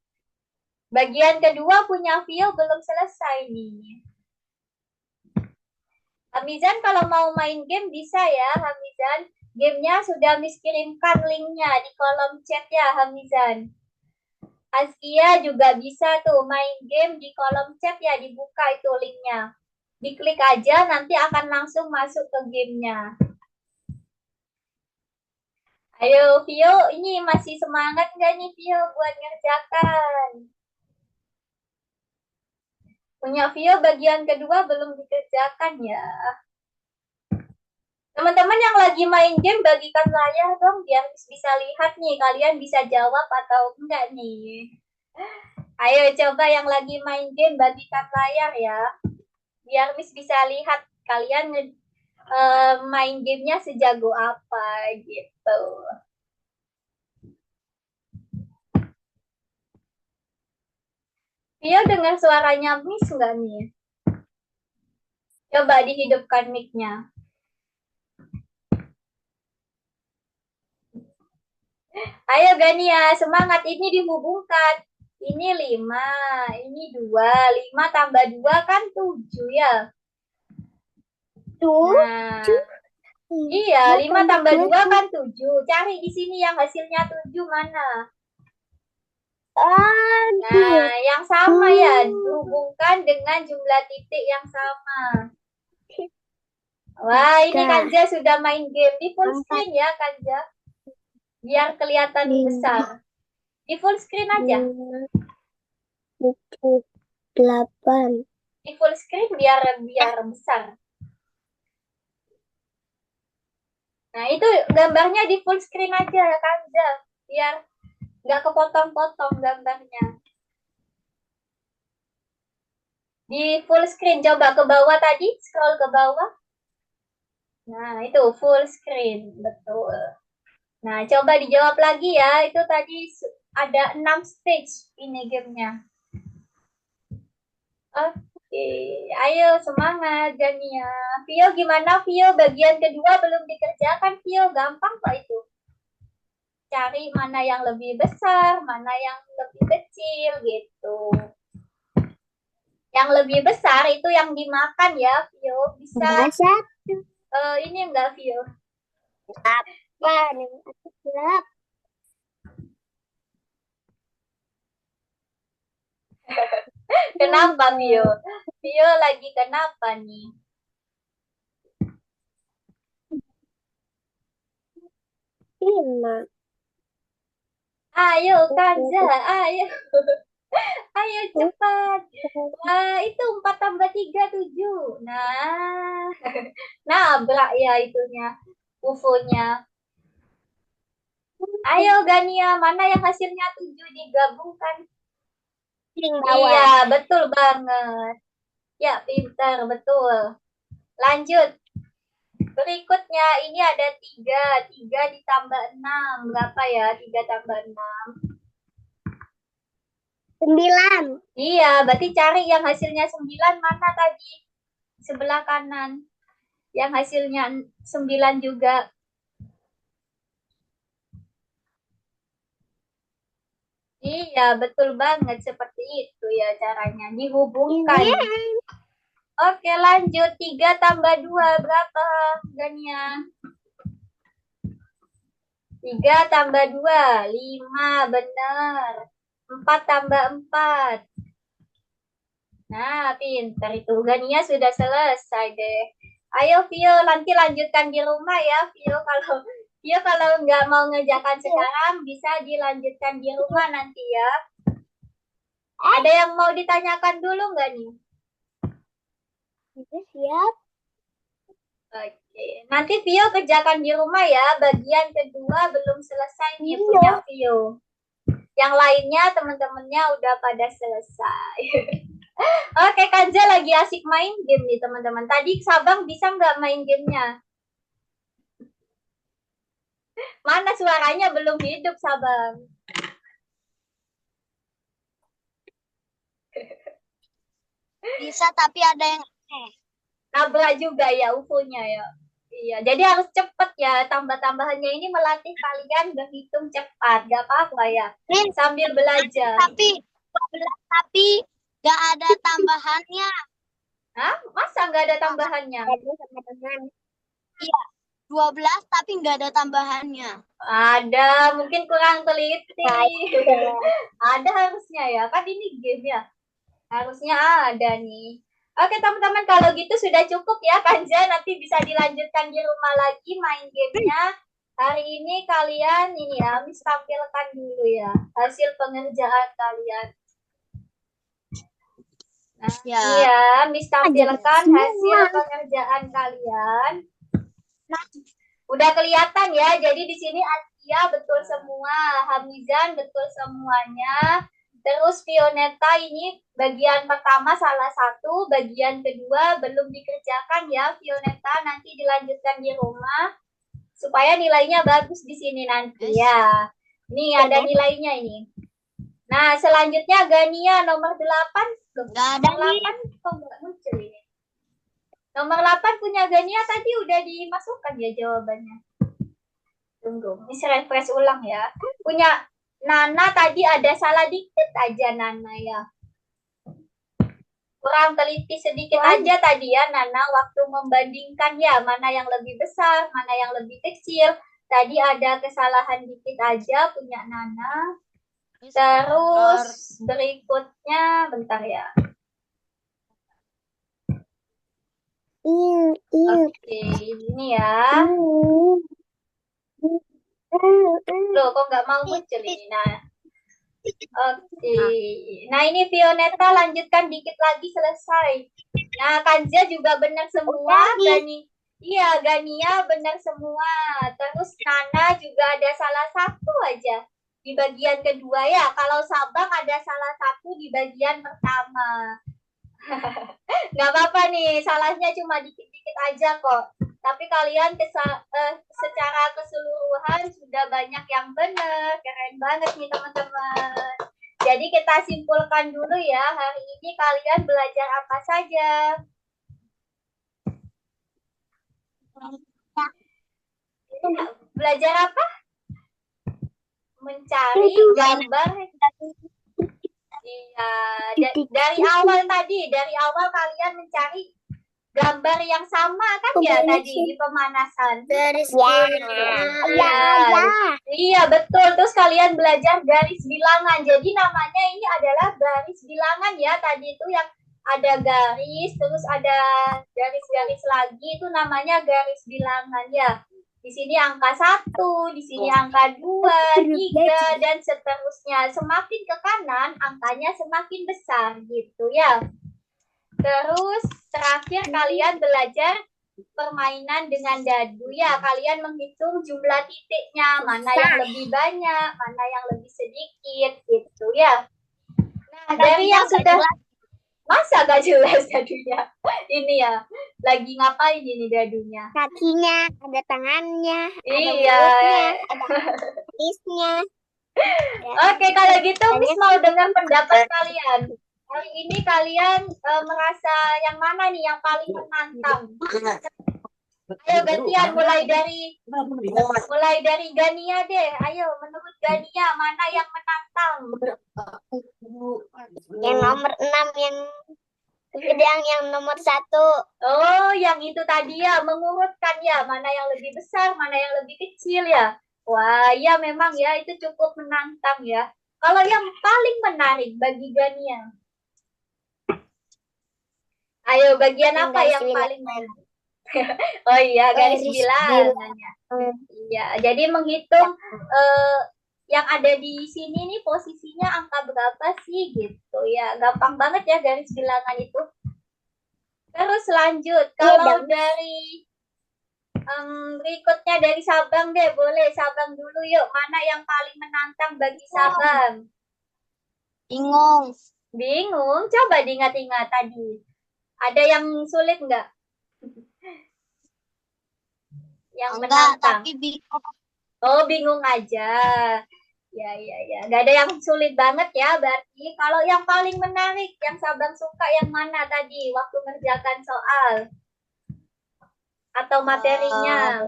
Bagian kedua punya Vio belum selesai nih. Hamizan kalau mau main game bisa ya Hamizan. Gamenya sudah Miss kirimkan linknya di kolom chat ya Hamizan. Askia juga bisa tuh main game di kolom chat ya, dibuka itu linknya. Diklik aja nanti akan langsung masuk ke gamenya. Ayo Vio, ini masih semangat nggak nih Vio buat ngerjakan? Punya Vio bagian kedua belum dikerjakan ya. Teman-teman yang lagi main game bagikan layar dong biar bisa lihat nih kalian bisa jawab atau enggak nih. Ayo coba yang lagi main game bagikan layar ya. Biar Miss bisa lihat kalian main gamenya sejago apa gitu. Vio dengar suaranya Miss nggak nih? Coba dihidupkan mic-nya. Ayo Gania, semangat. Ini dihubungkan. Ini 5, ini 2. 5 tambah 2 kan 7 ya. Nah, iya, 5 tambah 2 kan 7. Cari di sini yang hasilnya 7 mana? Nah, yang sama ya, dihubungkan dengan jumlah titik yang sama. Wah, ini Kanja sudah main game. Di full screen ya, Kanja. Biar kelihatan besar. Di full screen aja. 8. Di full screen biar besar. Nah, itu gambarnya di full screen aja, Kanja. Biar nggak kepotong-potong gambarnya. Di full screen, coba ke bawah tadi, scroll ke bawah. Nah, itu full screen, betul. Nah, coba dijawab lagi ya. Itu tadi ada 6 stage ini gamenya. Oke, ayo semangat Gania. Vio gimana Vio? Bagian kedua belum dikerjakan Vio, gampang kok itu. Cari mana yang lebih besar, mana yang lebih kecil gitu. Yang lebih besar itu yang dimakan ya Vio. Bisa ini enggak Vio? Apa nih? Aku gelap. Kenapa Vio? Vio lagi kenapa nih? Lima. Ayo Kanza, ayo. Ayo cepat. Wah, itu 4 tambah 3, 7. Nah, nabrak ya itunya, UFO-nya. Ayo Gania, mana yang hasilnya 7 digabungkan? Iya, betul banget. Ya, pintar, betul. Lanjut. Berikutnya, ini ada 3. 3 ditambah 6. Berapa ya 3 tambah 6? 9. Iya, berarti cari yang hasilnya 9 mana tadi? Sebelah kanan. Yang hasilnya 9 juga. Iya, betul banget. Seperti itu ya caranya. Dihubungkan. Oke, lanjut. 3 tambah 2. Berapa, Gania? 3 tambah 2, 5, benar. 4 tambah 4. Nah, pintar itu. Gania sudah selesai deh. Ayo Vio, nanti lanjutkan di rumah ya Vio. Kalau nggak mau ngerjakan sekarang, bisa dilanjutkan di rumah nanti ya. Ada yang mau ditanyakan dulu nggak nih? Siap. Oke, nanti Vio kerjakan di rumah ya. Bagian kedua belum selesai nih punya Vio. Yang lainnya teman-temannya udah pada selesai. Oke, Kanza lagi asik main game nih teman-teman. Tadi Sabang bisa nggak main gamenya? Mana suaranya belum hidup Sabang? Bisa tapi ada yang Nabrak juga ya UFO-nya ya. Iya, jadi harus cepet ya. Tambah-tambahannya ini melatih kalian berhitung cepat. Gak apa-apa ya. Sambil belajar. Tapi nggak ada tambahannya. Hah? Masa nggak ada tambahannya? Iya, 12 tapi nggak ada tambahannya. Ada, mungkin kurang teliti. Ada harusnya ya. Kan ini game ya. Harusnya ada nih. Oke teman-teman, kalau gitu sudah cukup ya Kanja. Nanti bisa dilanjutkan di rumah lagi main gamenya. Hari ini kalian ini ya, Miss tampilkan dulu ya hasil pengerjaan kalian. Nah, iya, Miss tampilkan hasil pengerjaan kalian. Udah kelihatan ya. Jadi di sini Asia betul semua, Hamizan betul semuanya. Terus Vioneta ini bagian pertama salah satu, bagian kedua belum dikerjakan ya Vioneta, nanti dilanjutkan di rumah supaya nilainya bagus di sini nanti ya. Nih ada nilainya ini. Nah, selanjutnya Gania nomor 8. Nggak ada nih. 8 kok nggak muncul ini. Nomor 8 punya Gania tadi udah dimasukkan ya jawabannya. Tunggu, ini refresh ulang ya. Punya Nana tadi ada salah dikit aja Nana ya. Kurang teliti sedikit aja tadi ya Nana waktu membandingkan ya mana yang lebih besar, mana yang lebih kecil. Tadi ada kesalahan dikit aja punya Nana. Terus berikutnya bentar ya. Oke, ini ya. Loh, kok nggak mau muncul ini? Nah, oke. Nah, ini Vioneta lanjutkan dikit lagi selesai. Nah, Kanja juga benar semua. Gania benar semua. Terus Nana juga ada salah satu aja di bagian kedua ya. Kalau Sabang ada salah satu di bagian pertama. Nggak apa-apa nih, salahnya cuma dikit-dikit aja kok. Tapi kalian secara keseluruhan sudah banyak yang benar. Keren banget nih teman-teman. Jadi kita simpulkan dulu ya, hari ini kalian belajar apa saja? Belajar apa? Mencari gambar. Iya, dari awal kalian mencari gambar yang sama kan ya tadi di pemanasan. Iya betul. Terus kalian belajar garis bilangan. Jadi namanya ini adalah garis bilangan ya. Tadi itu yang ada garis, terus ada garis-garis lagi itu namanya garis bilangan ya. Di sini angka 1, di sini angka 2, 3, dan seterusnya. Semakin ke kanan, angkanya semakin besar gitu ya. Terus terakhir kalian belajar permainan dengan dadu ya. Kalian menghitung jumlah titiknya, mana yang lebih banyak, mana yang lebih sedikit gitu ya. Nah, dari yang sudah... Masa gak jelas dadunya? Ini ya, lagi ngapain ini dadunya? Kakinya, ada tangannya, Iya. ada isnya. Oke, kalau gitu Miss mau dengar pendapat kalian. Hari ini kalian merasa yang mana nih yang paling menantang? Ayo gantian mulai dari Gania deh. Ayo menurut Gania mana yang menantang? Yang nomor 6 yang nomor 1. Oh, yang itu tadi ya mengurutkan ya mana yang lebih besar, mana yang lebih kecil ya. Wah, ya memang ya itu cukup menantang ya. Kalau yang paling menarik bagi Gania, ayo bagian apa yang paling menarik? Oh iya, garis bilangannya. Iya, jadi menghitung yang ada di sini nih posisinya angka berapa sih gitu ya. Gampang banget ya garis bilangan itu. Terus lanjut, kalau dari berikutnya dari Sabang deh, boleh Sabang dulu yuk. Mana yang paling menantang bagi Sabang? Bingung. Bingung? Coba diingat-ingat tadi. Ada yang sulit nggak? Yang menantang? bingung. Oh, bingung aja. Ya, ya, ya. Nggak ada yang sulit banget ya, berarti. Kalau yang paling menarik, yang Sabang suka yang mana tadi waktu ngerjakan soal? Atau materinya?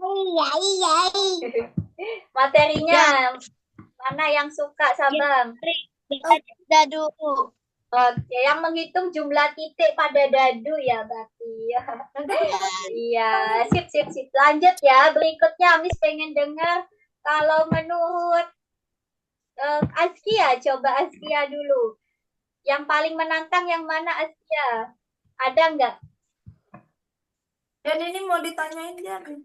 Iya. Materinya, mana yang suka Sabang? Dadu. Oke, yang menghitung jumlah titik pada dadu ya, berarti. Iya, sip, sip, sip. Lanjut ya, berikutnya Miss pengen dengar kalau menurut Askia, coba Askia dulu. Yang paling menantang yang mana Askia? Ada nggak? Dan ini mau ditanyain dia nih.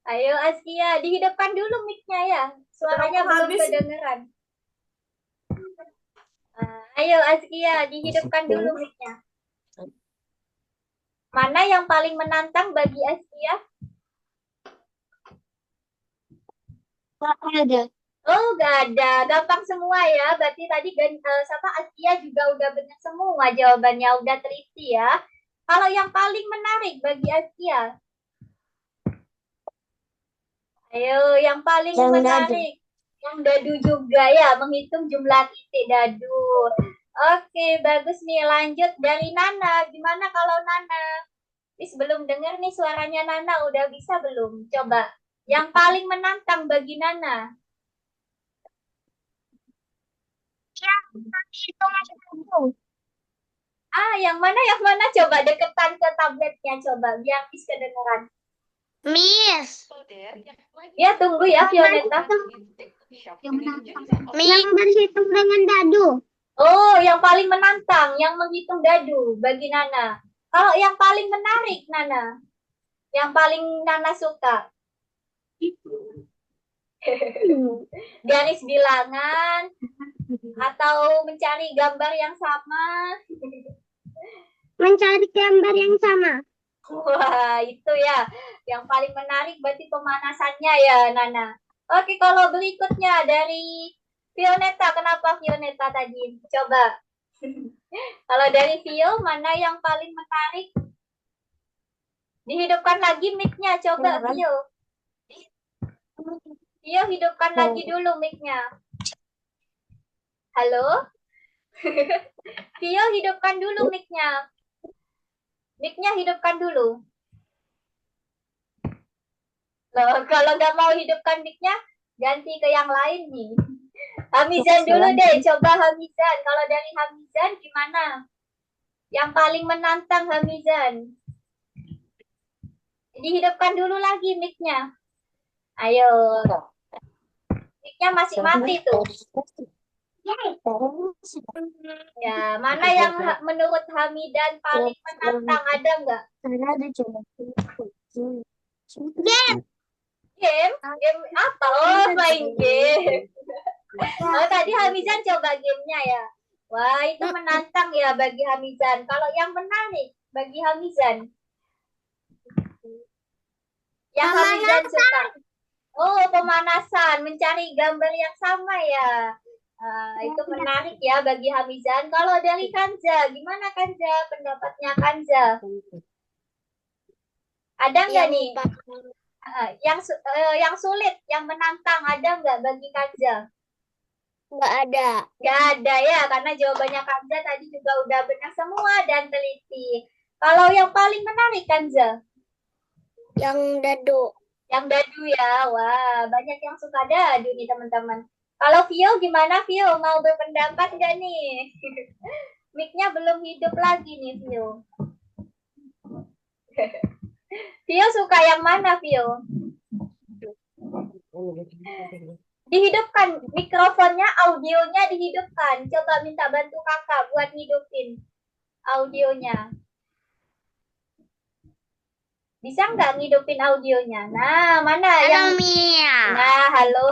Ayo Askia, dihidupkan dulu mic-nya ya. Suaranya Udah belum habis. kedengeran. Ayo Askia, dihidupkan dulu mic-nya. Mana yang paling menantang bagi Askia? Ada. Oh, nggak ada. Gampang semua ya. Berarti tadi sama Askia juga udah benar semua jawabannya. Udah teliti ya. Kalau yang paling menarik bagi Askia? Ayo, yang paling menarik. Yang dadu juga ya. Menghitung jumlah titik dadu. Oke, bagus nih. Lanjut dari Nana. Gimana kalau Nana? Belum dengar nih suaranya Nana. Udah bisa belum? Coba. Yang paling menantang bagi Nana. Yang mana coba deketan ke tabletnya coba biar bisa kedengeran. Miss. Ya tunggu ya Vioneta. Yang berhitung dengan dadu. Oh, yang paling menantang, yang menghitung dadu bagi Nana. Kalau yang paling menarik Nana, yang paling Nana suka. Garis bilangan atau mencari gambar yang sama. Mencari gambar yang sama. Wah, itu ya. Yang paling menarik berarti pemanasannya ya, Nana. Oke, kalau berikutnya dari Vioneta. Kenapa Vioneta tadi? Coba. Kalau dari Vio, mana yang paling menarik? Dihidupkan lagi mic-nya. Coba, Vio. Vio, hidupkan lagi dulu mic-nya. Halo? Vio, hidupkan dulu mic-nya. Mic-nya hidupkan dulu. Loh, kalau nggak mau hidupkan mic-nya, ganti ke yang lain nih. Hamizan dulu deh, coba Hamizan. Kalau dari Hamizan gimana? Yang paling menantang Hamizan. Dihidupkan dulu lagi mic-nya. Ayo. Mic-nya masih mati tuh. Ya, mana yang menurut Hamidan paling menantang? Ada nggak? Game? Game apa? Oh, main game. Oh, tadi Hamizan coba gamenya ya. Wah, itu menantang ya bagi Hamizan. Kalau yang menarik bagi Hamizan? Yang Hamizan suka? Oh, pemanasan. Mencari gambar yang sama ya. Itu menarik ya bagi Hamizan. Kalau dari Kanza, gimana Kanza? Pendapatnya Kanza? Ada nggak nih? Yang sulit, yang menantang ada nggak bagi Kanza? Nggak ada. Nggak ada ya, karena jawabannya Kanza tadi juga udah benar semua dan teliti. Kalau yang paling menarik Kanza? Yang dadu. Yang dadu ya, wah banyak yang suka dadu nih teman-teman. Kalau Vio gimana Vio? Mau berpendapat nggak nih? Mic-nya belum hidup lagi nih Vio. Vio suka yang mana Vio? Dihidupkan mikrofonnya, audionya dihidupkan. Coba minta bantu kakak buat ngidupin audionya. Bisa nggak ngidupin audionya? Nah, mana yang... Halo Mia. Nah, halo.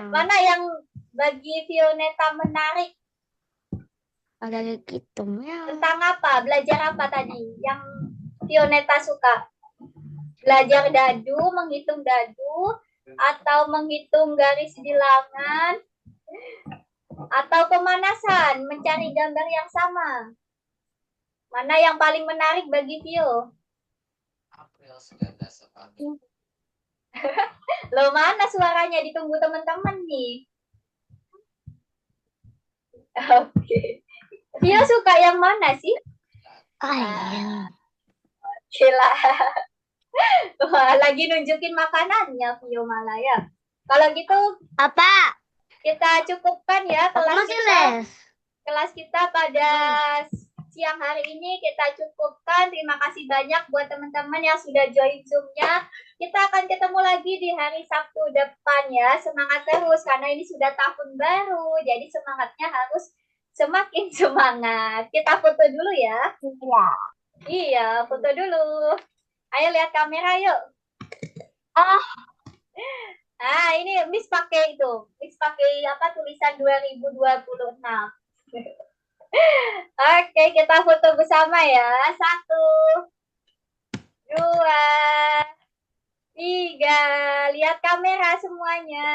Mana yang bagi Vioneta menarik? Ada gitu Mia. Tentang apa? Belajar apa tadi? Yang Vioneta suka? Belajar dadu, menghitung dadu, atau menghitung garis bilangan, atau pemanasan, mencari gambar yang sama. Mana yang paling menarik bagi Vio? Loh, mana suaranya? Ditunggu teman-teman nih. Oke. Vio suka yang mana sih? Ayah. Gila. Wah, lagi nunjukin makanannya Vio malah ya. Kalau gitu Apa? kita cukupkan ya Aku kelas masih kita. les. Kelas kita pada siang hari ini kita cukupkan. Terima kasih banyak buat teman-teman yang sudah join Zoom-nya. Kita akan ketemu lagi di hari Sabtu depan ya. Semangat terus karena ini sudah tahun baru. Jadi semangatnya harus semakin semangat. Kita foto dulu ya. Iya. Iya, foto dulu. Ayo lihat kamera yuk. Ah, ini Miss pakai itu. Miss pakai apa tulisan 2026. Oke, kita foto bersama ya. 1, 2, 3. Lihat kamera semuanya.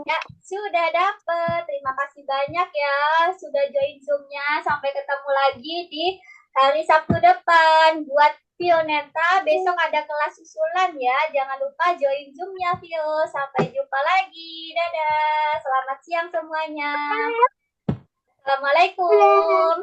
Ya, sudah dapet. Terima kasih banyak ya sudah join Zoom-nya. Sampai ketemu lagi di hari Sabtu depan. Buat Vioneta, besok ada kelas susulan ya. Jangan lupa join Zoom-nya, Vio. Sampai jumpa lagi. Dadah. Selamat siang semuanya. Assalamualaikum.